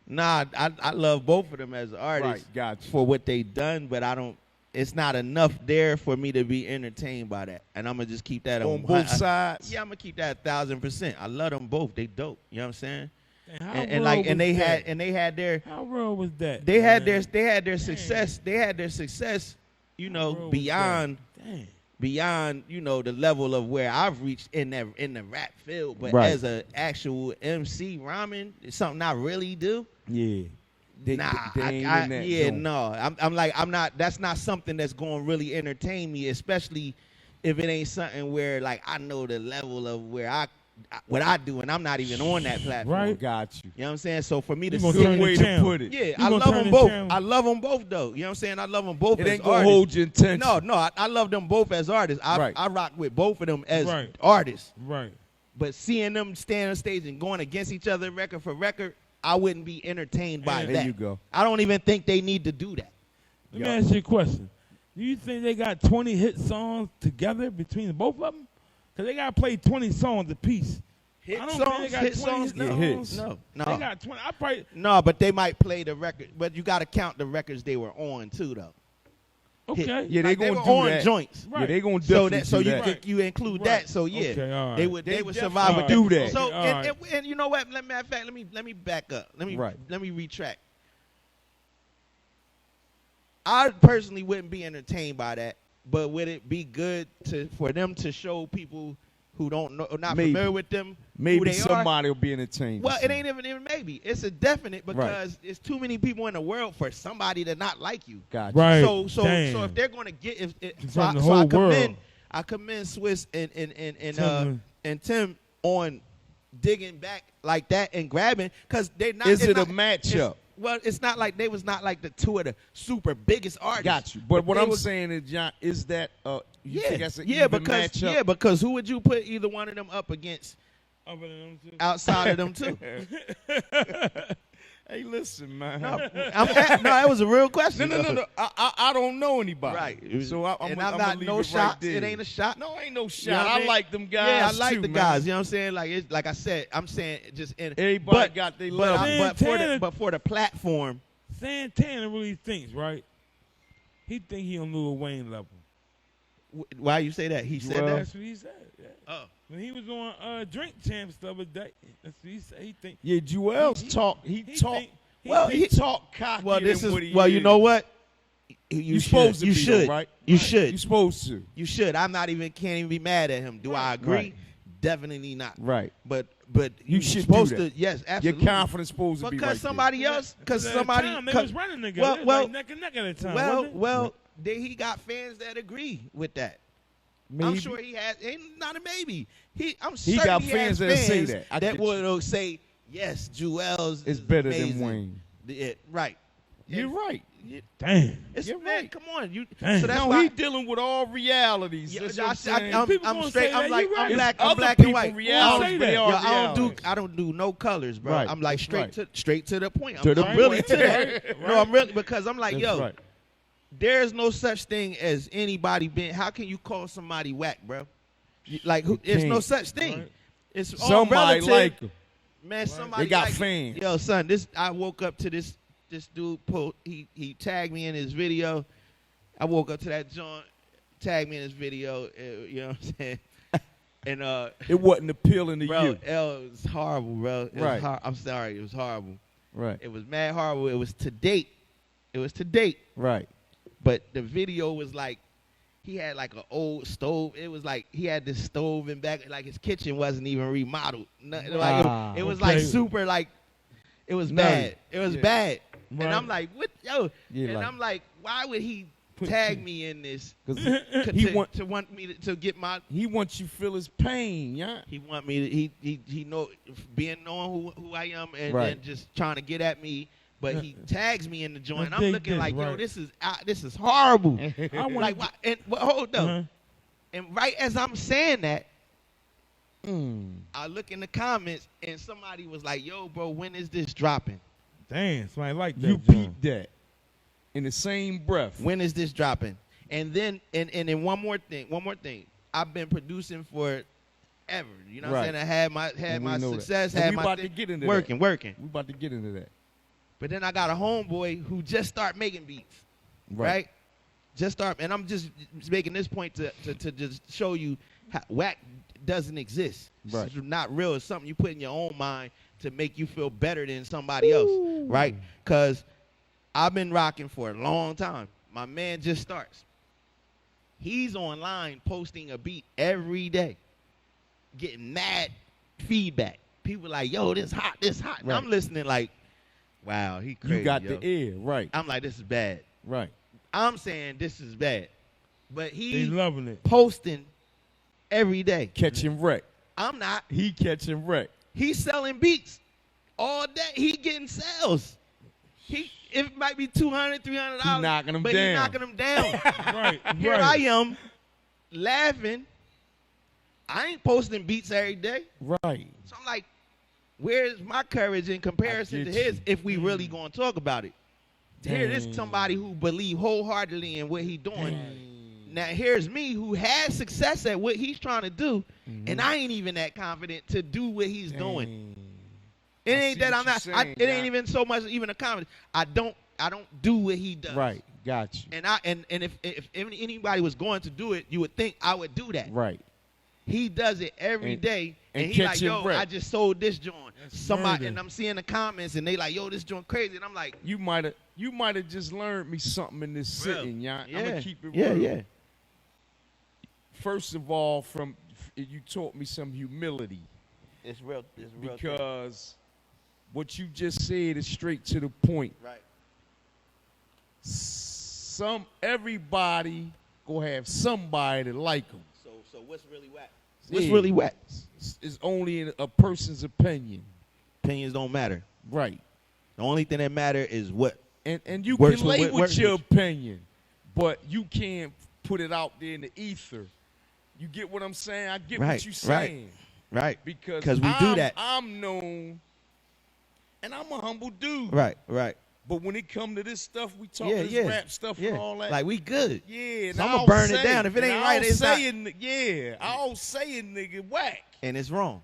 Nah, I love both of them as artists Right, got you. for what they done, but I don't. It's not enough there for me to be entertained by that, and I'm gonna just keep that On both sides? Yeah, I'm gonna keep that 1,000%. I love them both. They dope. You know what I'm saying? And how And real like, and was they that? had their How real was that? they had man? their success. They had their success. You know, How real was beyond. that? Dang. Beyond, you know, the level of where I've reached in the rap field, but Right. as a actual MC rhyming, it's something I really do. Yeah. They ain't in that yeah, joint. no. I'm not. That's not something that's going to really entertain me, especially if it ain't something where like I know the level of where what I do, and I'm not even on that platform. Right. Got you. You know what I'm saying? So for me to You gonna sit turn Good the way to channel. put it. yeah, You I gonna love turn them the both. channel. I love them both, though. You know what I'm saying? I love them both It as ain't gonna artists. hold your attention. No, I love them both as artists. Right. I rock with both of them as Right. artists. Right. But seeing them stand on stage and going against each other record for record, I wouldn't be entertained by And that. There you go. I don't even think they need to do that. Let me ask you a question. Do you think they got 20 hit songs together between the both of them? Because they got to play 20 songs apiece. Hit I don't songs, think they got hit 20 songs, hit Yeah, songs. hits. No. They got 20. I probably. No, but they might play the record. But you got to count the records they were on too, though. Okay. Yeah, they Like, gonna were do on that. joints. Yeah, they gonna So definitely that so do you that. Right. you include Right. that. So yeah, Okay, all right. they would They survive with definitely do that. So Okay, all and you know what? Matter of fact, let me back up. Let me retract. I personally wouldn't be entertained by that, but would it be good for them to show people who don't know, not Maybe. familiar with them, who Maybe they are? somebody will be entertained. Well, it ain't even maybe. It's a definite Right. because it's too many people in the world for somebody to not like you. Got Right. So Damn. if they're gonna get From the whole world. I commend Swiss and Tim. Tim on digging back like that and grabbing because they're not. Is it's it a not- matchup? it's- Well, it's not like they was not like the two of the super biggest artists. Got you. But what they I'm was- saying is, John, is that you think that's an yeah, even because matchup? because who would you put either one of them up against Other than them two. outside of them two? Hey, listen, man. No, that was a real question. No. I don't know anybody. Right. So I'm and gonna not leave no it shots. right there. It ain't a shot. No, ain't no shot. You know what I I mean? like them guys. Yeah, I like too, the man. guys. You know what I'm saying? Like I said, I'm saying just in Everybody got their love. but for the platform, Santana really thinks, right? He think he on Lil Wayne level. why you say that? He said Well- that. That's what he said. Yeah. Oh. When he was on Drink Champs the other day, that's what he said. He think. Yeah, Juelz talk. He talk. think- Well, he talk cocky. Well, this than is what he well. You is. know what? You supposed to You be, should. though, right? You should. You supposed to. You should. I'm not even can't even be mad at him. Do I agree? Right. definitely not. Right. But You you're should supposed do that. to. Yes, absolutely. Your confidence supposed to be because right somebody else, because somebody, they was running together. well, Like neck and neck at the time. wasn't it? then he got fans that agree with that. Maybe. I'm sure he has, ain't not a maybe. I'm He certain got he fans has that say fans that. I that get you. will say yes, Juelz It's is better amazing. than Wayne. Right. You're right. Damn. It's You're man, right. come on. You. Damn. So that's No, why. he dealing with all realities. Yeah, That's what I'm saying. I'm People gonna straight. say I'm that, like you right. I'm black. It's I'm other black and people white. realities, say but they that. are Yo, realities. I don't do no colors, bro. Right. I'm like Right. straight to the point. To the I'm really point. to that. Right. No, I'm really because I'm like, That's yo, right. there's no such thing as anybody being. How can you call somebody whack, bro? Like, there's no can't. such thing. Right. It's all Somebody relative. like him. Man, somebody They got like fans. Yo, son, I woke up to this dude he tagged me in his video. I woke up to that joint, tagged me in his video. You know what I'm saying? And It wasn't appealing to bro, you. it was horrible, bro. It Right. was I'm sorry, it was horrible. Right. It was mad horrible. It was to date. Right. But the video was like, he had like an old stove. It was like he had this stove in back, like his kitchen wasn't even remodeled. Nothing, like, it was like okay. super, like, it was Nutty. bad. It was Yeah. bad. Right. And I'm like, what, yo? Yeah, and like- I'm like, why would he tag me in this? 'Cause To, he to want me to get my. he wants you to feel his pain, yeah. He want me to. He know being knowing who I am and Right. then just trying to get at me. But he tags me in the joint. And I'm dig looking this, like, yo, right. this is horrible. I want Like, why? And hold up. Uh-huh. And right as I'm saying that, Mm. I look in the comments and somebody was like, yo, bro, when is this dropping? Damn, somebody like that. You John. beat that in the same breath. When is this dropping? And then and then one more thing. I've been producing for ever. You know what I'm Right. saying? I had And we my know that. success, And had we my about thing, to get into working. We about to get into that. But then I got a homeboy who just start making beats. Right? Just start, and I'm just making this point to just show you how whack doesn't exist. Right. It's not real. It's something you put in your own mind to make you feel better than somebody else, right? Because I've been rocking for a long time. My man just starts. He's online posting a beat every day, getting mad feedback. People like, yo, this hot, this hot. And Right. I'm listening like, wow, he crazy. You got yo. the ear, right. I'm like, this is bad. Right. I'm saying this is bad. But They he loving it. posting every day. Catching wreck. I'm not. He catching wreck. He's selling beats all day. He getting sales. It might be $200, $300. He knocking 'em but down. he knocking them down. Right. Here right. I am laughing. I ain't posting beats every day. Right. So I'm like, where's my courage in comparison to get his you. if we really going to talk about it? Here is Dang. somebody who believe wholeheartedly in what he's doing. Now here's me who has success at what he's trying to do, and I ain't even that confident to do what he's doing. It ain't see that what I'm not. you're saying, It ain't yeah. even so much even a confidence. I don't do what he does. Right. Got you. And if anybody was going to do it, you would think I would do that. Right. He does it every And- day, and and he like, catch your yo, breath. I just sold this joint. That's Somebody, murder. and I'm seeing the comments, and they like, yo, this joint crazy, and I'm like, You might have just learned me something in this Real. sitting, yeah. yeah, I'm gonna keep it yeah, real. yeah. First of all, you taught me some humility It's real. It's real. because what you just said is straight to the point. right. Everybody gonna have somebody that like them. So what's really whack? Yeah. What's really whack? It's only in a person's opinion. Opinions don't matter. Right. The only thing that matter is what. And you Works can with- lay works with your with- opinion, but you can't put it out there in the ether. You get what I'm saying? I get Right, what you're saying. Right. Because 'Cause we do that. I'm known, and I'm a humble dude. Right. Right. But when it come to this stuff, we talk Yeah, this yeah. rap stuff Yeah. and all that. Like we good. yeah, So I'ma burn it down. If it ain't right, it's not. I'll say a nigga whack. And it's wrong.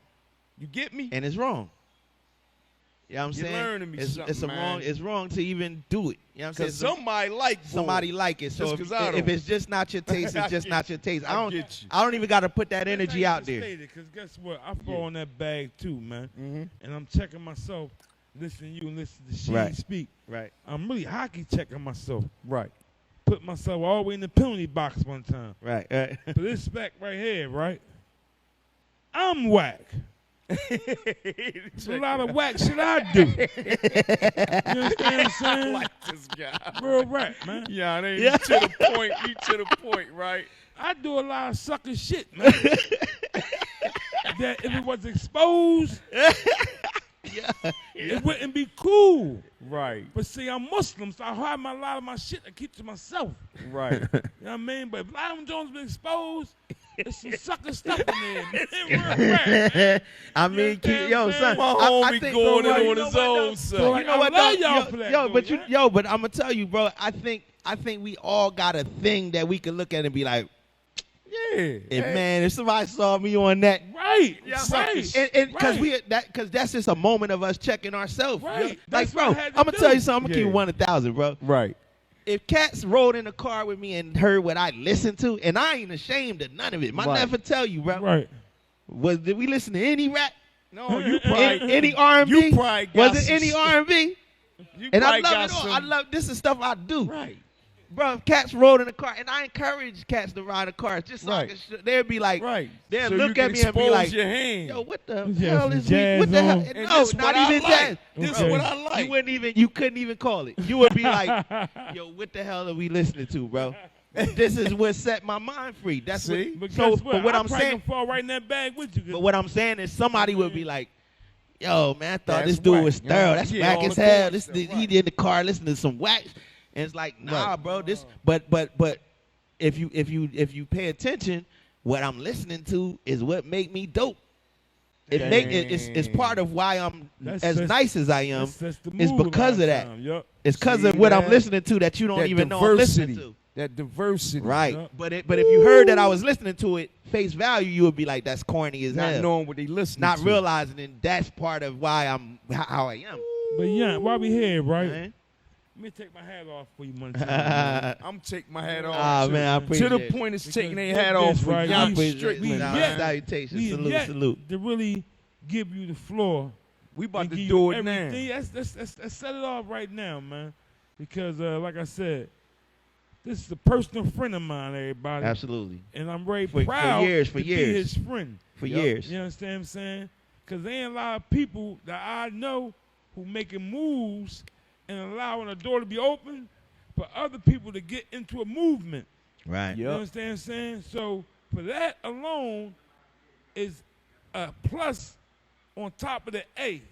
You get me? And it's wrong. You know what I'm You're saying? learning me it's something, man. wrong. It's wrong to even do it. You know what I'm saying? Because somebody like bull. Somebody like it. So Just if 'cause I if don't. it's just not your taste, it's just not your taste. I get you. I don't even got to put that energy out there. Because guess what? I fall in that bag too, man. Mhm. And I'm checking myself, listening to you and listening to she Right. speak. Right. I'm really hockey checking myself. Right. Put myself all the way in the penalty box one time. Right. Right. For this spec right here, right? I'm whack. It's a lot of whack shit I do. You understand what I'm saying? Like this guy. Real rap, man. Yeah, it ain't you to the point. You to the point, right? I do a lot of sucker shit, man. That if it was exposed, it wouldn't be cool. Right. But see, I'm Muslim, so I hide a lot of my shit I keep to myself. Right. You know what I mean? But if Adam Jones been exposed, there's some sucker stuff in there. Man. Real rap. I mean, yo, son, My I homie think going so, in you on know his what, own though? son. So, like, You know what, I love though? y'all for that, yo, though, but yeah? but I'm gonna tell you, bro. I think we all got a thing that we can look at and be like, Yeah. man, if somebody saw me on that, Right. Yeah, Right. and because Right. because that's just a moment of us checking ourselves. Right. Like, That's bro, what I I'm had to gonna do. tell you something. I'm gonna Yeah. keep it 1,000, bro. Right. If cats rode in the car with me and heard what I listened to, and I ain't ashamed of none of it. My Right. never tell you, bro. Right. Did we listen to any rap? No, you probably Any R&B? You probably got Was it some any stuff. R&B? You And I probably love got it all. some- I love this is stuff I do. Right. Bro, if cats rode in the car, and I encourage cats to ride a car, just so I Right. can they'd be like, Right. they'll So look you at can me and be expose like, your hand. yo, what the Yeah, hell some is jazz what the hell? on. And No, this not what I even like. jazz. This Okay. what I like. You couldn't even call it. You would be like, yo, what the hell are we listening to, bro? This is what set my mind free. That's See? what, But so, guess what? but what I I'm probably saying, can fall right in that bag with you. but what I'm saying is somebody would be like, yo, man, I thought That's this dude whack. was thorough. That's Yeah, whack all as the hell. corn This stuff, he right. did in the car listening to some whack. And it's like, nah, Right. bro, this but if you pay attention, what I'm listening to is what make me dope. It's part of why I'm as nice as I am. That's the It's move a because lot of that. time. Yup. It's because See of what I'm that? listening to that you don't That even know I'm listening diversity. to. That diversity. Right. Yup. But if you heard that I was listening to it, face value, you would be like, that's corny as Not hell. knowing what they listening Not to. realizing that that's part of why I'm how I am. But yeah, while we here, right? Man. Let me take my hat off for you, man. I'm taking my hat off. Ah, too. man, I To appreciate the it. point it's Because taking their look hat this, off for right? Young We- Strickland. Nah, yet- salutations. We Salute, yet salute. to really give you the floor. We about and to give do you it now. everything. Let's set it off right now, man. Because like I said, this is a personal friend of mine, everybody. Absolutely. And I'm very For proud years, to be his friend. For years. You understand what I'm saying? Because there ain't a lot of people that I know who making moves and allowing a door to be open for other people to get into a movement. Right. You understand what I'm saying? So for that alone is a plus on top of the A.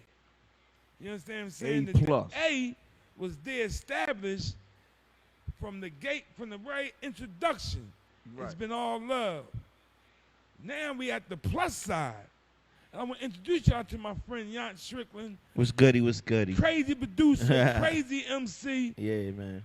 You understand what I'm saying? A The plus. A was there established from the gate, from the very introduction. It's Right. been all love. Now we at the plus side. I'm going to introduce y'all to my friend YOUNT Strickland, What's goody? What's goody? crazy producer, crazy MC. Yeah, man.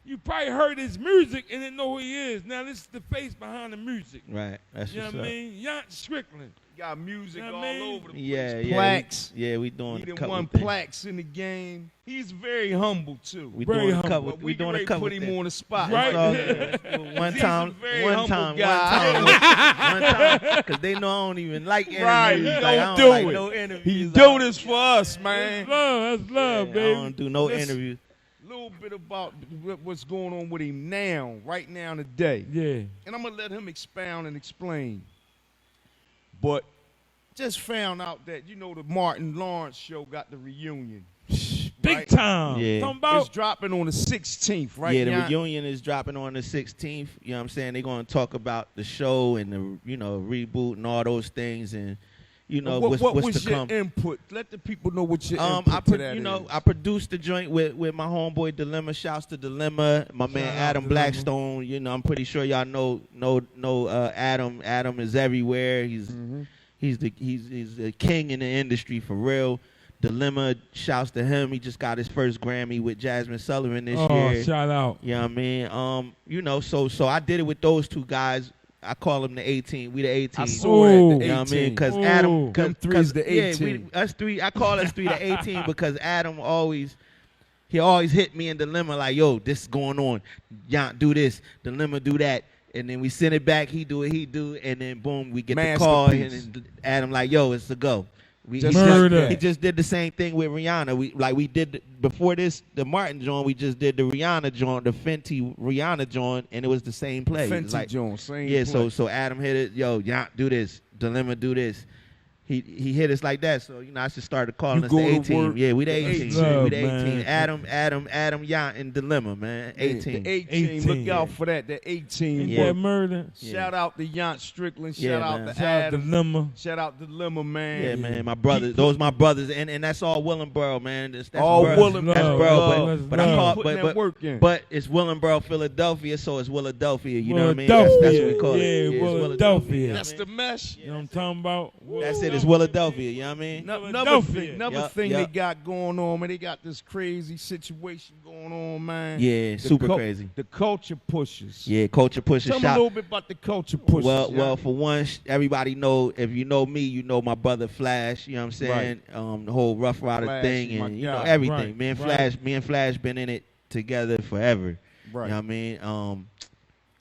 You probably heard his music and didn't know who he is. Now this is the face behind the music. Right. That's You know what's what I up. mean? YOUNT Strickland. Got music You know all what I mean? over the place. Yeah, yeah. Plaques. We doing He a done couple won things. plaques in the game. He's very humble too. We Very doing a humble. couple. But We get doing ready a to couple put him things. on the spot. Right. So, one He's time, a very humble guy. one time, because they know I don't even like interviews. Right, he Like, don't I don't do like it. no interviews. He I do don't- this for us, man. That's love, I baby. don't do no Listen. interviews. A little bit about what's going on with him now, right now today. Yeah. And I'm going to let him expound and explain. But just found out that, the Martin Lawrence show got the reunion. Big Right. time. Yeah. Talking It's about dropping on the 16th, right? Yeah, the Young? reunion is dropping on the 16th. You know what I'm saying? They're going to talk about the show and the, reboot and all those things and, What what's was to your come. input? Let the people know what your input I to that is. I produced the joint with my homeboy Dilemma. Shouts to Dilemma, my man out Adam Dilemma. Blackstone. I'm pretty sure y'all know Adam. Adam is everywhere. He's the king in the industry for real. Dilemma, shouts to him. He just got his first Grammy with Jasmine Sullivan this year. shout out. You know what I mean? So I did it with those two guys. I call them the 18. We the 18. I saw it at the 18. You know what I mean? Because Ooh. Adam, Them three's the yeah, 18. us three. I call us three the 18 because Adam always hit me in Dilemma like, yo, this is going on. YOUNT do this. Dilemma do that. And then we send it back. He do it. He do. And then boom, we get the call. And Masterpiece. then Adam like, yo, it's a go. Just like that. He just did the same thing with Rihanna. We did before this, the Martin joint. We just did the Rihanna joint, the Fenty Rihanna joint, and it was the same play. It was Fenty like, Jones, same yeah. play. So Adam hit it. Yo, YOUNT do this. Dilemma do this. he hit us like that. So, I just started calling You us the go to A-team. work, Yeah, we the the A-team. A-team. We the A-team. Man. Adam, Yount, and Dilemma, man. A-team. The A-team. Look out for that. The A-team. Ain't Yeah. that murder? Shout out to YOUNT, Strickland. Yeah, Shout out man. to Shout out to Adam. Lemma. Shout out to Dilemma, man. Yeah, man, my brothers. Those my brothers, and that's all Willingboro, man. That's All bro. Willingboro. That's bro, Let's but I love. call, Putting that work in. but it's Willingboro, Philadelphia, so it's Philadelphia. You know what I mean? That's what we call it. Yeah, it's Philadelphia. you know That's what I the mean? mesh. You know what I'm talking about? That's it. It's Philadelphia. You know what I mean? Another Philadelphia. thing, they Yup. got going on, man. They got this crazy situation going on, man. Yeah, The super crazy. The culture pushes. Yeah, culture pushes. Tell me a little bit about the culture pushes. Well, for one, everybody know, if you know me, you know my brother Flash. You know what I'm saying? The whole Rough Rider Flash, thing, my and you know guy. everything. Right, Me and right. Flash been in it together forever. Right. You know what I mean?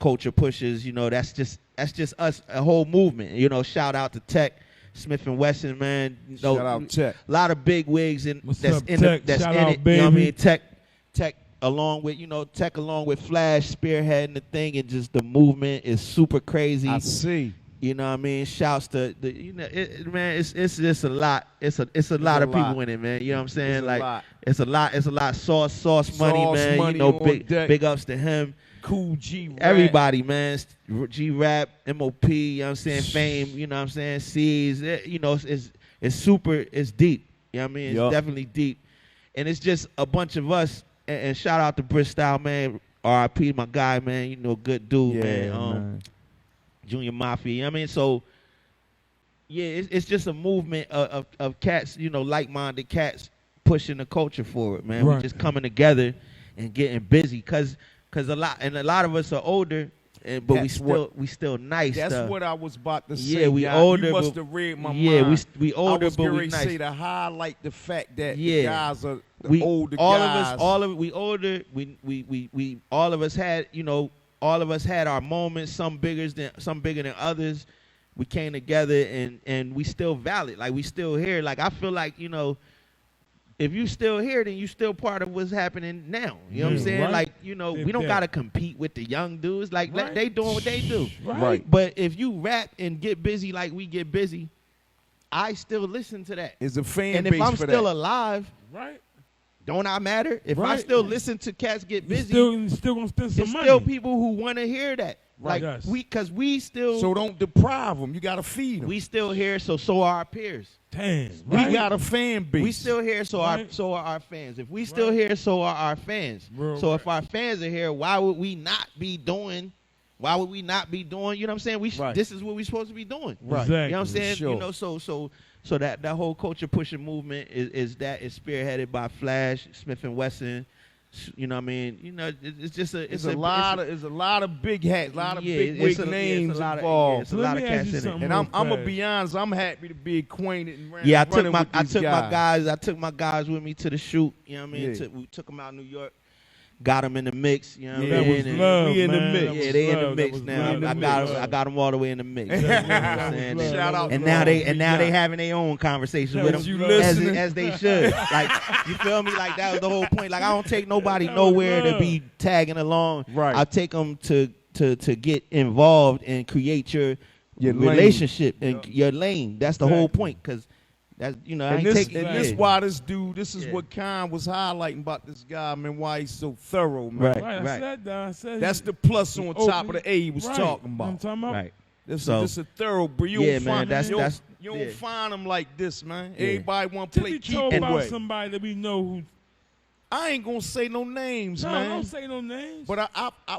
Culture pushes. You know, that's just us, a whole movement. You know, shout out to Tech, Smith and Wesson, man. You know, Shout out Tech. a lot of big wigs What's that's up, in Tech? that's Shout in out, it. You know what I baby. mean? Tech along with Flash spearheading the thing, and just the movement is super crazy. I see. You know what I mean? Shouts to the man. It's just a lot. It's a lot of people in it, man. You know what I'm saying? It's a like lot. it's a lot. It's a lot. Sauce money, Sauce man. Money You know, on deck. big ups to him. Cool G. Rap. Everybody, man. G-Rap, MOP. You know what I'm saying? Fame. You know what I'm saying? C's. You know, it's super. It's deep. You know what I mean? It's Yup. definitely deep. And it's just a bunch of us. And shout out to Bristol, man. R.I.P. my guy, man. You know, good dude, Yeah, man. man. Junior Mafia. You know what I mean? So, yeah, it's just a movement of cats, you know, like-minded cats pushing the culture forward, man. Right. We just coming together and getting busy, cause a lot of us are older, but That's we still nice. That's though. what I was about to say. Yeah, we y'all. older, You must but- have read my yeah, mind. we older, I was but getting we ready to nice. say to highlight the fact that Yeah. the guys are the we older all guys. of us, we older. We all of us had, you know, all of us had our moments. Some bigger than others. We came together and we still valid. Like, we still here. Like, I feel like, you know, if you still here, then you still part of what's happening now. You know what I'm Yeah, saying? right. Like, you know, If we don't that. gotta compete with the young dudes. Like, Right. they doing what they do. Right. But if you rap and get busy like we get busy, I still listen to that. Is a fan And base if I'm for still that. alive, Right? don't I matter? If I Right. still listen to cats get You busy, still gonna spend some there's money. still people who want to hear that. Right. Like, Yes. we still So don't deprive them. You got to feed them. we still here, so are our peers. Damn. We Right? got a fan base. We still here, so Right. so are our fans. If we still Right. here, so are our fans. Real So right. if our fans are here, why would we not be doing? Why would we not be doing? You know what I'm saying? Right. This is what we're supposed to be doing. Right. Exactly. You know what I'm saying? Sure. You know, so that whole culture pushing movement is spearheaded by Flash, Smith and Wesson. You know what I mean? You know, it's just It's a lot of big hats, a lot of big it's wig a names lot involved. it's a Let lot me of ask cats you in it. something. And I'm real gonna fast. be honest, I'm happy to be acquainted and Yeah, I running with took these guys. I took my guys with me to the shoot. You know what I mean? Yeah. We took them out in New York, got them in the mix. You know what Yeah, I That mean? was And- love, we in the man. mix. That Yeah, was they in the love. mix That was now. love. I got them all the way in the mix. That You was know what love. I'm That saying? was Shout love. out And to now all they these and now they guys. having their own conversation That with was them you as listening? they should. Like, you feel me? Like, that was the whole point. Like, I don't take nobody That was nowhere to love. be tagging along. Right. I take them to get involved and create your Your lane. relationship and your lane. That's the whole Exactly. point. Because that's, you know, I And ain't this, taking and this yeah. why this dude, this is Yeah. what Khan was highlighting about this guy, man, why he's so thorough, man. Right. Right, I said that. I said That's the plus on Open- top of the A he was right. talking You know what I'm about. talking about? Right. This So- is a thorough, bro. You Yeah, don't man, find, that's- you don't, that's- you don't yeah. find them like this, man. Yeah. Everybody want to play Tippy keep toe about away. somebody that we know who. I ain't gonna say no names, No, man. don't say no names. But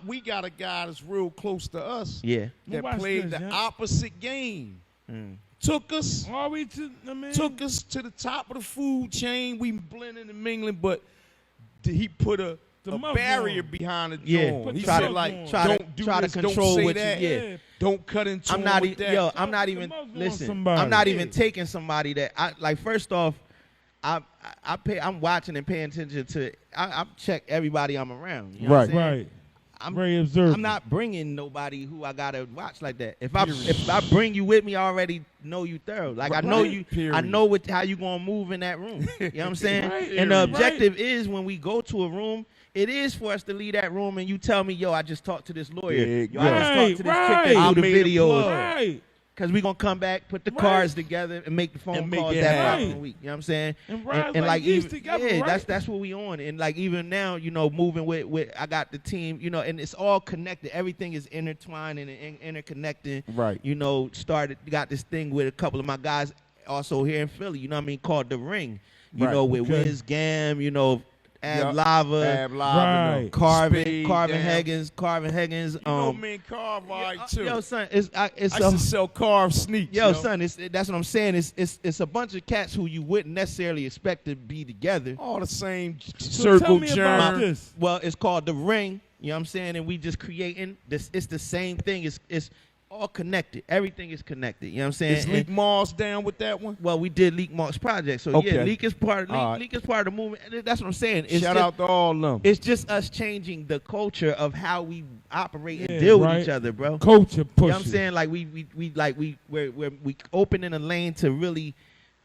we got a guy that's real close to us Yeah. that Watch played this, the yeah. opposite game. Mm. Took us Are we to? I mean, took us to the top of the food chain. We blending and mingling, but he put a The muzzle barrier on. behind the Yeah. joint. Put He the said muzzle like, on. don't do try to this, control don't say what you- that. yeah. Don't cut into I'm him not with even that. yo. I'm not The even muzzle on listen. somebody. I'm not Yeah. even taking somebody that I like. First off, I'm watching and paying attention to. I check everybody I'm around. You know what I'm saying? right. I'm, Very observant. I'm not bringing nobody who I gotta watch like that. If I bring you with me, I already know you thorough. Like, I know Right. you. Period. I know how you gonna move in that room. You know what I'm saying? Right. And the Right. objective is when we go to a room. It is for us to leave that room and you tell me, yo, I just talked to this lawyer. Yeah, Yo, I just right, talked to this chick right. that I do the made a videos. plug. Right. Because we're going to come back, put the Right. cards together, and make the phone And make calls it that happen. following week. You know what I'm saying? And ride like like these even, together, yeah, right? that's what we on. And like even now, you know, moving with I got the team, you know, and it's all connected. Everything is intertwined and interconnecting. Right. You know, got this thing with a couple of my guys also here in Philly, you know what I mean, called The Ring. You Right. know, with Okay. Wiz Gam, you know, Ab Yup. Lava, Ab Live, Right. Carvin Speed, Carvin damn. Higgins. You know me and Carv, all right, too. Yo, son, it's I used to sell Carv sneaks. Yo, son, that's what I'm saying. It's a bunch of cats who you wouldn't necessarily expect to be together. All the same So tell circle me about germ. this. Well, it's called The Ring. You know what I'm saying? And we just creating this. It's the same thing. It's all connected. Everything is connected. You know what I'm saying? Is Leak Moss down with that one? Well, we did Leak Mark's project, so Okay. yeah, Leak is part of All right. Leak is part of the movement. And that's what I'm saying. It's Shout just, out to all of them. It's just us changing the culture of how we operate and Yeah, deal right. with each other, bro. Culture push. You know what I'm saying? Like we're opening a lane to really,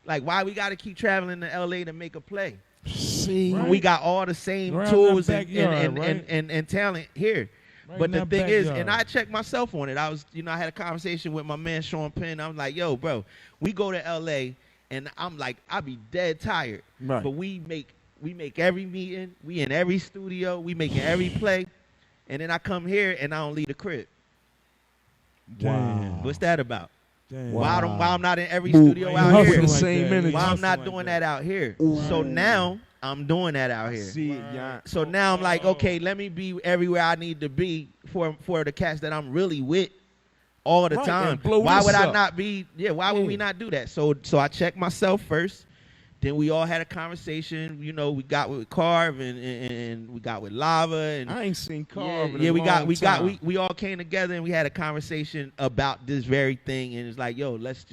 like, why we got to keep traveling to LA to make a play? See, Right. We got all the same Right in tools that backyard, and right? talent here. Right But in the that thing is, backyard. and I checked myself on it. I was, you know, I had a conversation with my man Sean Penn. I was like, yo, bro, we go to LA and I'm like, I be dead tired. Right. But we make every meeting, we in every studio, we making every play, and then I come here and I don't leave the crib. Damn. What's that about? Damn. Why I'm not in every Move. studio You out hustle here? the like same that. energy. You Why I'm hustle not like doing that. that out here? So now I'm doing that out here. See it, yeah. So now I'm like, okay, let me be everywhere I need to be for the cats that I'm really with all the Right, time. and blow Why this would I up. not be? Yeah, why would we not do that? So I checked myself first. Then we all had a conversation. You know, we got with Carv and we got with Lava and I ain't seen Carv in yeah, a we long time. we all came together and we had a conversation about this very thing. And it's like, yo, let's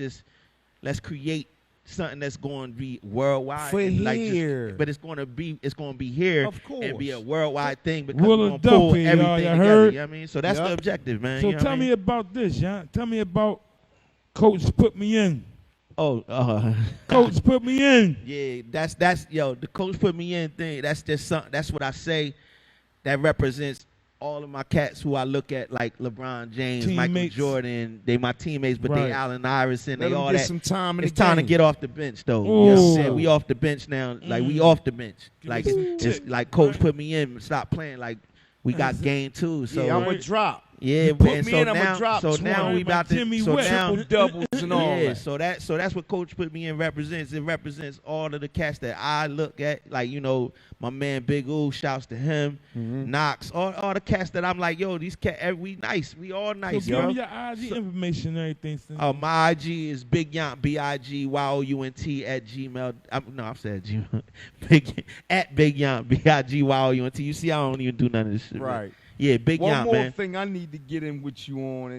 create something that's going to be worldwide. For and here. but it's going to be here Of course. and be a worldwide thing because Will we're and going to pull Duffy, y'all, everything you together. heard? You know what I mean? So that's Yep. the objective, man. So you know tell what I me mean? about this, yeah. Tell me about Coach Put Me In. Oh, Coach Put Me In. yeah, that's yo, the coach put me in thing. That's just something. That's what I say. That represents all of my cats who I look at like LeBron James, Michael Teammates. Jordan. They my teammates, but Right. they Allen Iverson. Let They them all get that. some time in It's the time to game. get off the bench though. You know what I'm Ooh. saying? We off the bench now. Like we Mm. off the bench. Give Like me some it's tips, like coach right? put me in. Stop playing. Like we got That's it. game 2. So Yeah, I'm Right. a drop. yeah, You put and me so in, I'ma now, drop so now 20. we about to. Jimmy So Whip. now, Triple doubles and all yeah, that. so that's what Coach Put Me In represents. It represents all of the cats that I look at, like, you know, my man Big Oo, shouts to him, Mm-hmm. Knox, all the cats that I'm like, yo, these cats, we nice, we all So nice, give bro. me your IG information and everything. Since My IG is Big Yount, BIGYOUNT at Gmail. I've said Gmail. At Big Yount, BIGYOUNT. You see, I don't even do none of this shit. man. Right. Yeah, Big One Yount, more man. thing I need to get in with you on,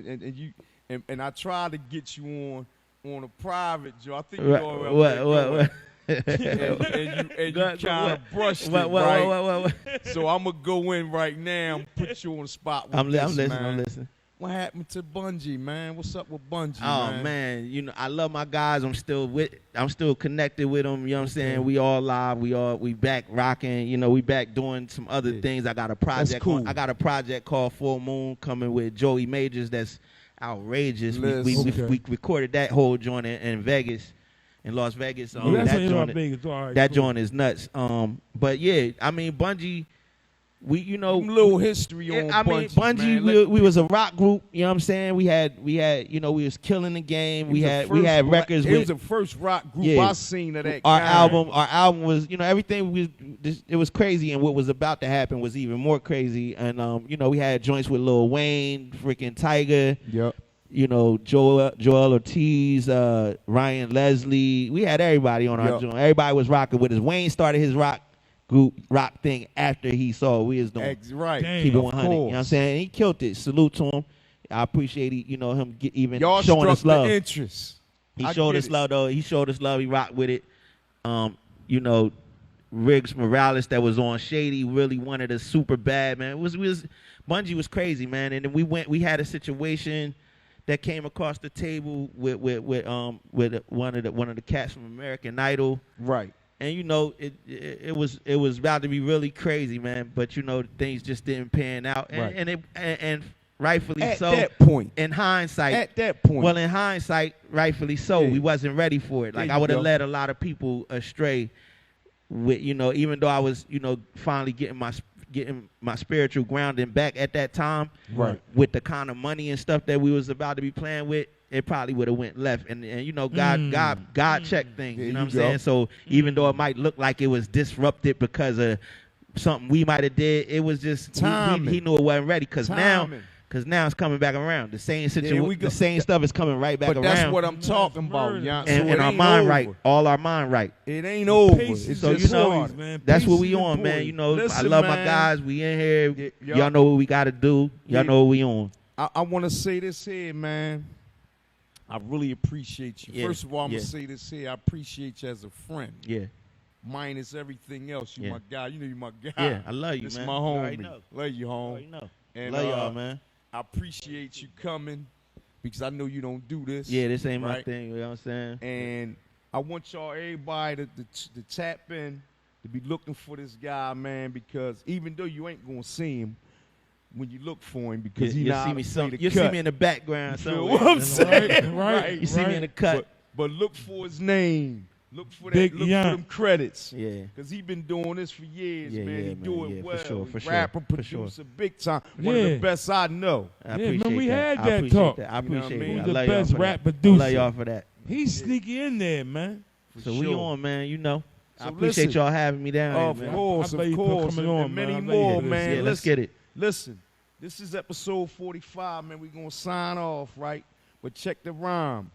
and I tried to get you on a private, Joe. I think you know where I'm What? and you kind of brushed it, What? right? So I'm gonna go in right now and put you on the spot. With I'm this, listening. man. I'm listening. What happened to Bungie, man? What's up with Bungie, Oh man? man, you know I love my guys. I'm still connected with them. You know what I'm saying? We all live. We back rocking. You know, we back doing some other things. I got a project. cool. I got a project called Full Moon coming with Joey Majors. That's outrageous. Listen. We recorded that whole joint in Vegas, in Las Vegas. Well, that's that what joint, Vegas. All right, that cool. joint is nuts. But yeah, I mean Bungie. We, you know, Some little history on I mean, Bungie, Bungie, man. we was a rock group. You know what I'm saying? We had, you know, we was killing the game. We had records It was with the first rock group Yeah. I seen of that our kind. album. Our album was, you know, everything it was crazy, and what was about to happen was even more crazy. And you know, we had joints with Lil Wayne, freaking Tiger. Yep. You know, Joel Ortiz, Ryan Leslie. We had everybody on our Yep. joint. Everybody was rocking with us. Wayne started his rock thing after he saw what we was doing. Right. Damn. Keep it Of 100. You know what I'm course. saying? And he killed it. Salute to him. I appreciate it, you know, him even Y'all showing struck us love. the interest. He I showed get us it. love, though. He showed us love. He rocked with it. You know, Riggs Morales that was on Shady really wanted us super bad, man. Bungie was crazy, man. And then we had a situation that came across the table with one of the cats from American Idol. Right. And you know, it was about to be really crazy, man. But you know, things just didn't pan out, Right. and rightfully At so. that point. In hindsight. At that point. Well, in hindsight, rightfully so. Yeah. We wasn't ready for it. Like There I you would have go. led a lot of people astray with, you know, even though I was, you know, finally getting my spiritual grounding back at that time. Right. With the kind of money and stuff that we was about to be playing with, it probably would have went left. And you know, God checked things. There You know what you I'm go. saying? So even though it might look like it was disrupted because of something we might have did, it was just Timing. he knew it wasn't ready. Cause now Timing. it's coming back around. The same we situation, go- the same stuff is coming right back But around. that's what I'm talking about, murder. Yount. So and it our ain't mind over. right, all our mind right. It ain't over. Patience It's So just you know, started. man. that's what we Patience on, and man. poise. You know, I Listen, love my man. guys. We in here. Yeah. Y'all know what we got to do. Yeah. Y'all know what we on. I want to say this here, man. I really appreciate you. Yeah, First of all, I'm yeah. going to say this here. I appreciate you as a friend. Yeah, Minus everything else. You Yeah. my guy. You know you my guy. yeah. I love you, This man. my You already homie. know. Love you, You home. already know. And, Love y'all, man. I appreciate you coming because I know you don't do this. Yeah, this ain't my right? thing. You know what I'm saying? And I want y'all, everybody, to tap in, to be looking for this guy, man, because even though you ain't going to see him, when you look for him, because he you not see me afraid to you see cut. me in the background You feel somewhere. what I'm saying? Right. You see me in the cut. But look for his name. Look for that. Big Look Yount. for them credits. Yeah. Because he been doing this for years, Yeah, man. yeah, He man. do it Yeah, for well. sure, for He sure, rapper, for sure. producer, big time. One of Yeah. the best I know. I Yeah, appreciate man, we that. had I that appreciate talk. that. I You know what I appreciate mean? it. He's I the love y'all best for rap that. I producer. love y'all for that. He's sneaky in there, man. For So sure. we on, man. You know. I So appreciate listen. y'all having me down Of here, man. course, I love of you for course. coming and on, many man. I love you more, for this. man. Yeah, Listen, let's get it. Listen, this is episode 45, man. We're going to sign off, right? But check the rhyme.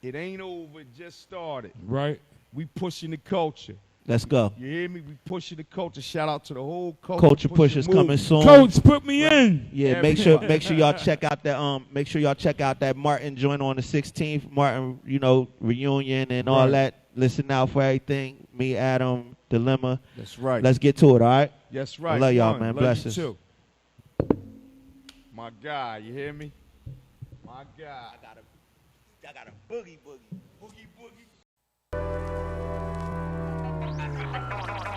It ain't over. It just started. Right. We pushing the culture. Let's go. You hear me? We pushing the culture. Shout out to the whole Culture Pushers coming movement. soon. Coach, put me in. Yeah, make sure y'all check out that Martin joint on the 16th. Martin, you know, reunion and all Right. that. Listen out for everything. Me, Adam, Dilemma. That's right. Let's get to it, all right? That's right. I love y'all, One. man. Love Blessings. you too. My guy, you hear me? My guy. I got a boogie.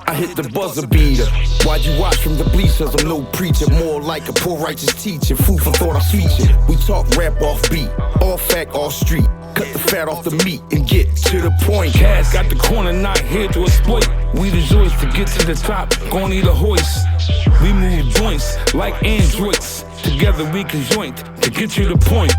I hit the buzzer beater. Why'd you watch from the bleachers? I'm no preacher, more like a poor righteous teacher. Food for thought, I feature. We talk rap off beat, all fact, all street. Cut the fat off the meat and get to the point. Cash got the corner, not here to exploit. We the joys to get to the top, gon' need a hoist. We move joints like androids. Together we conjoint to get you the point.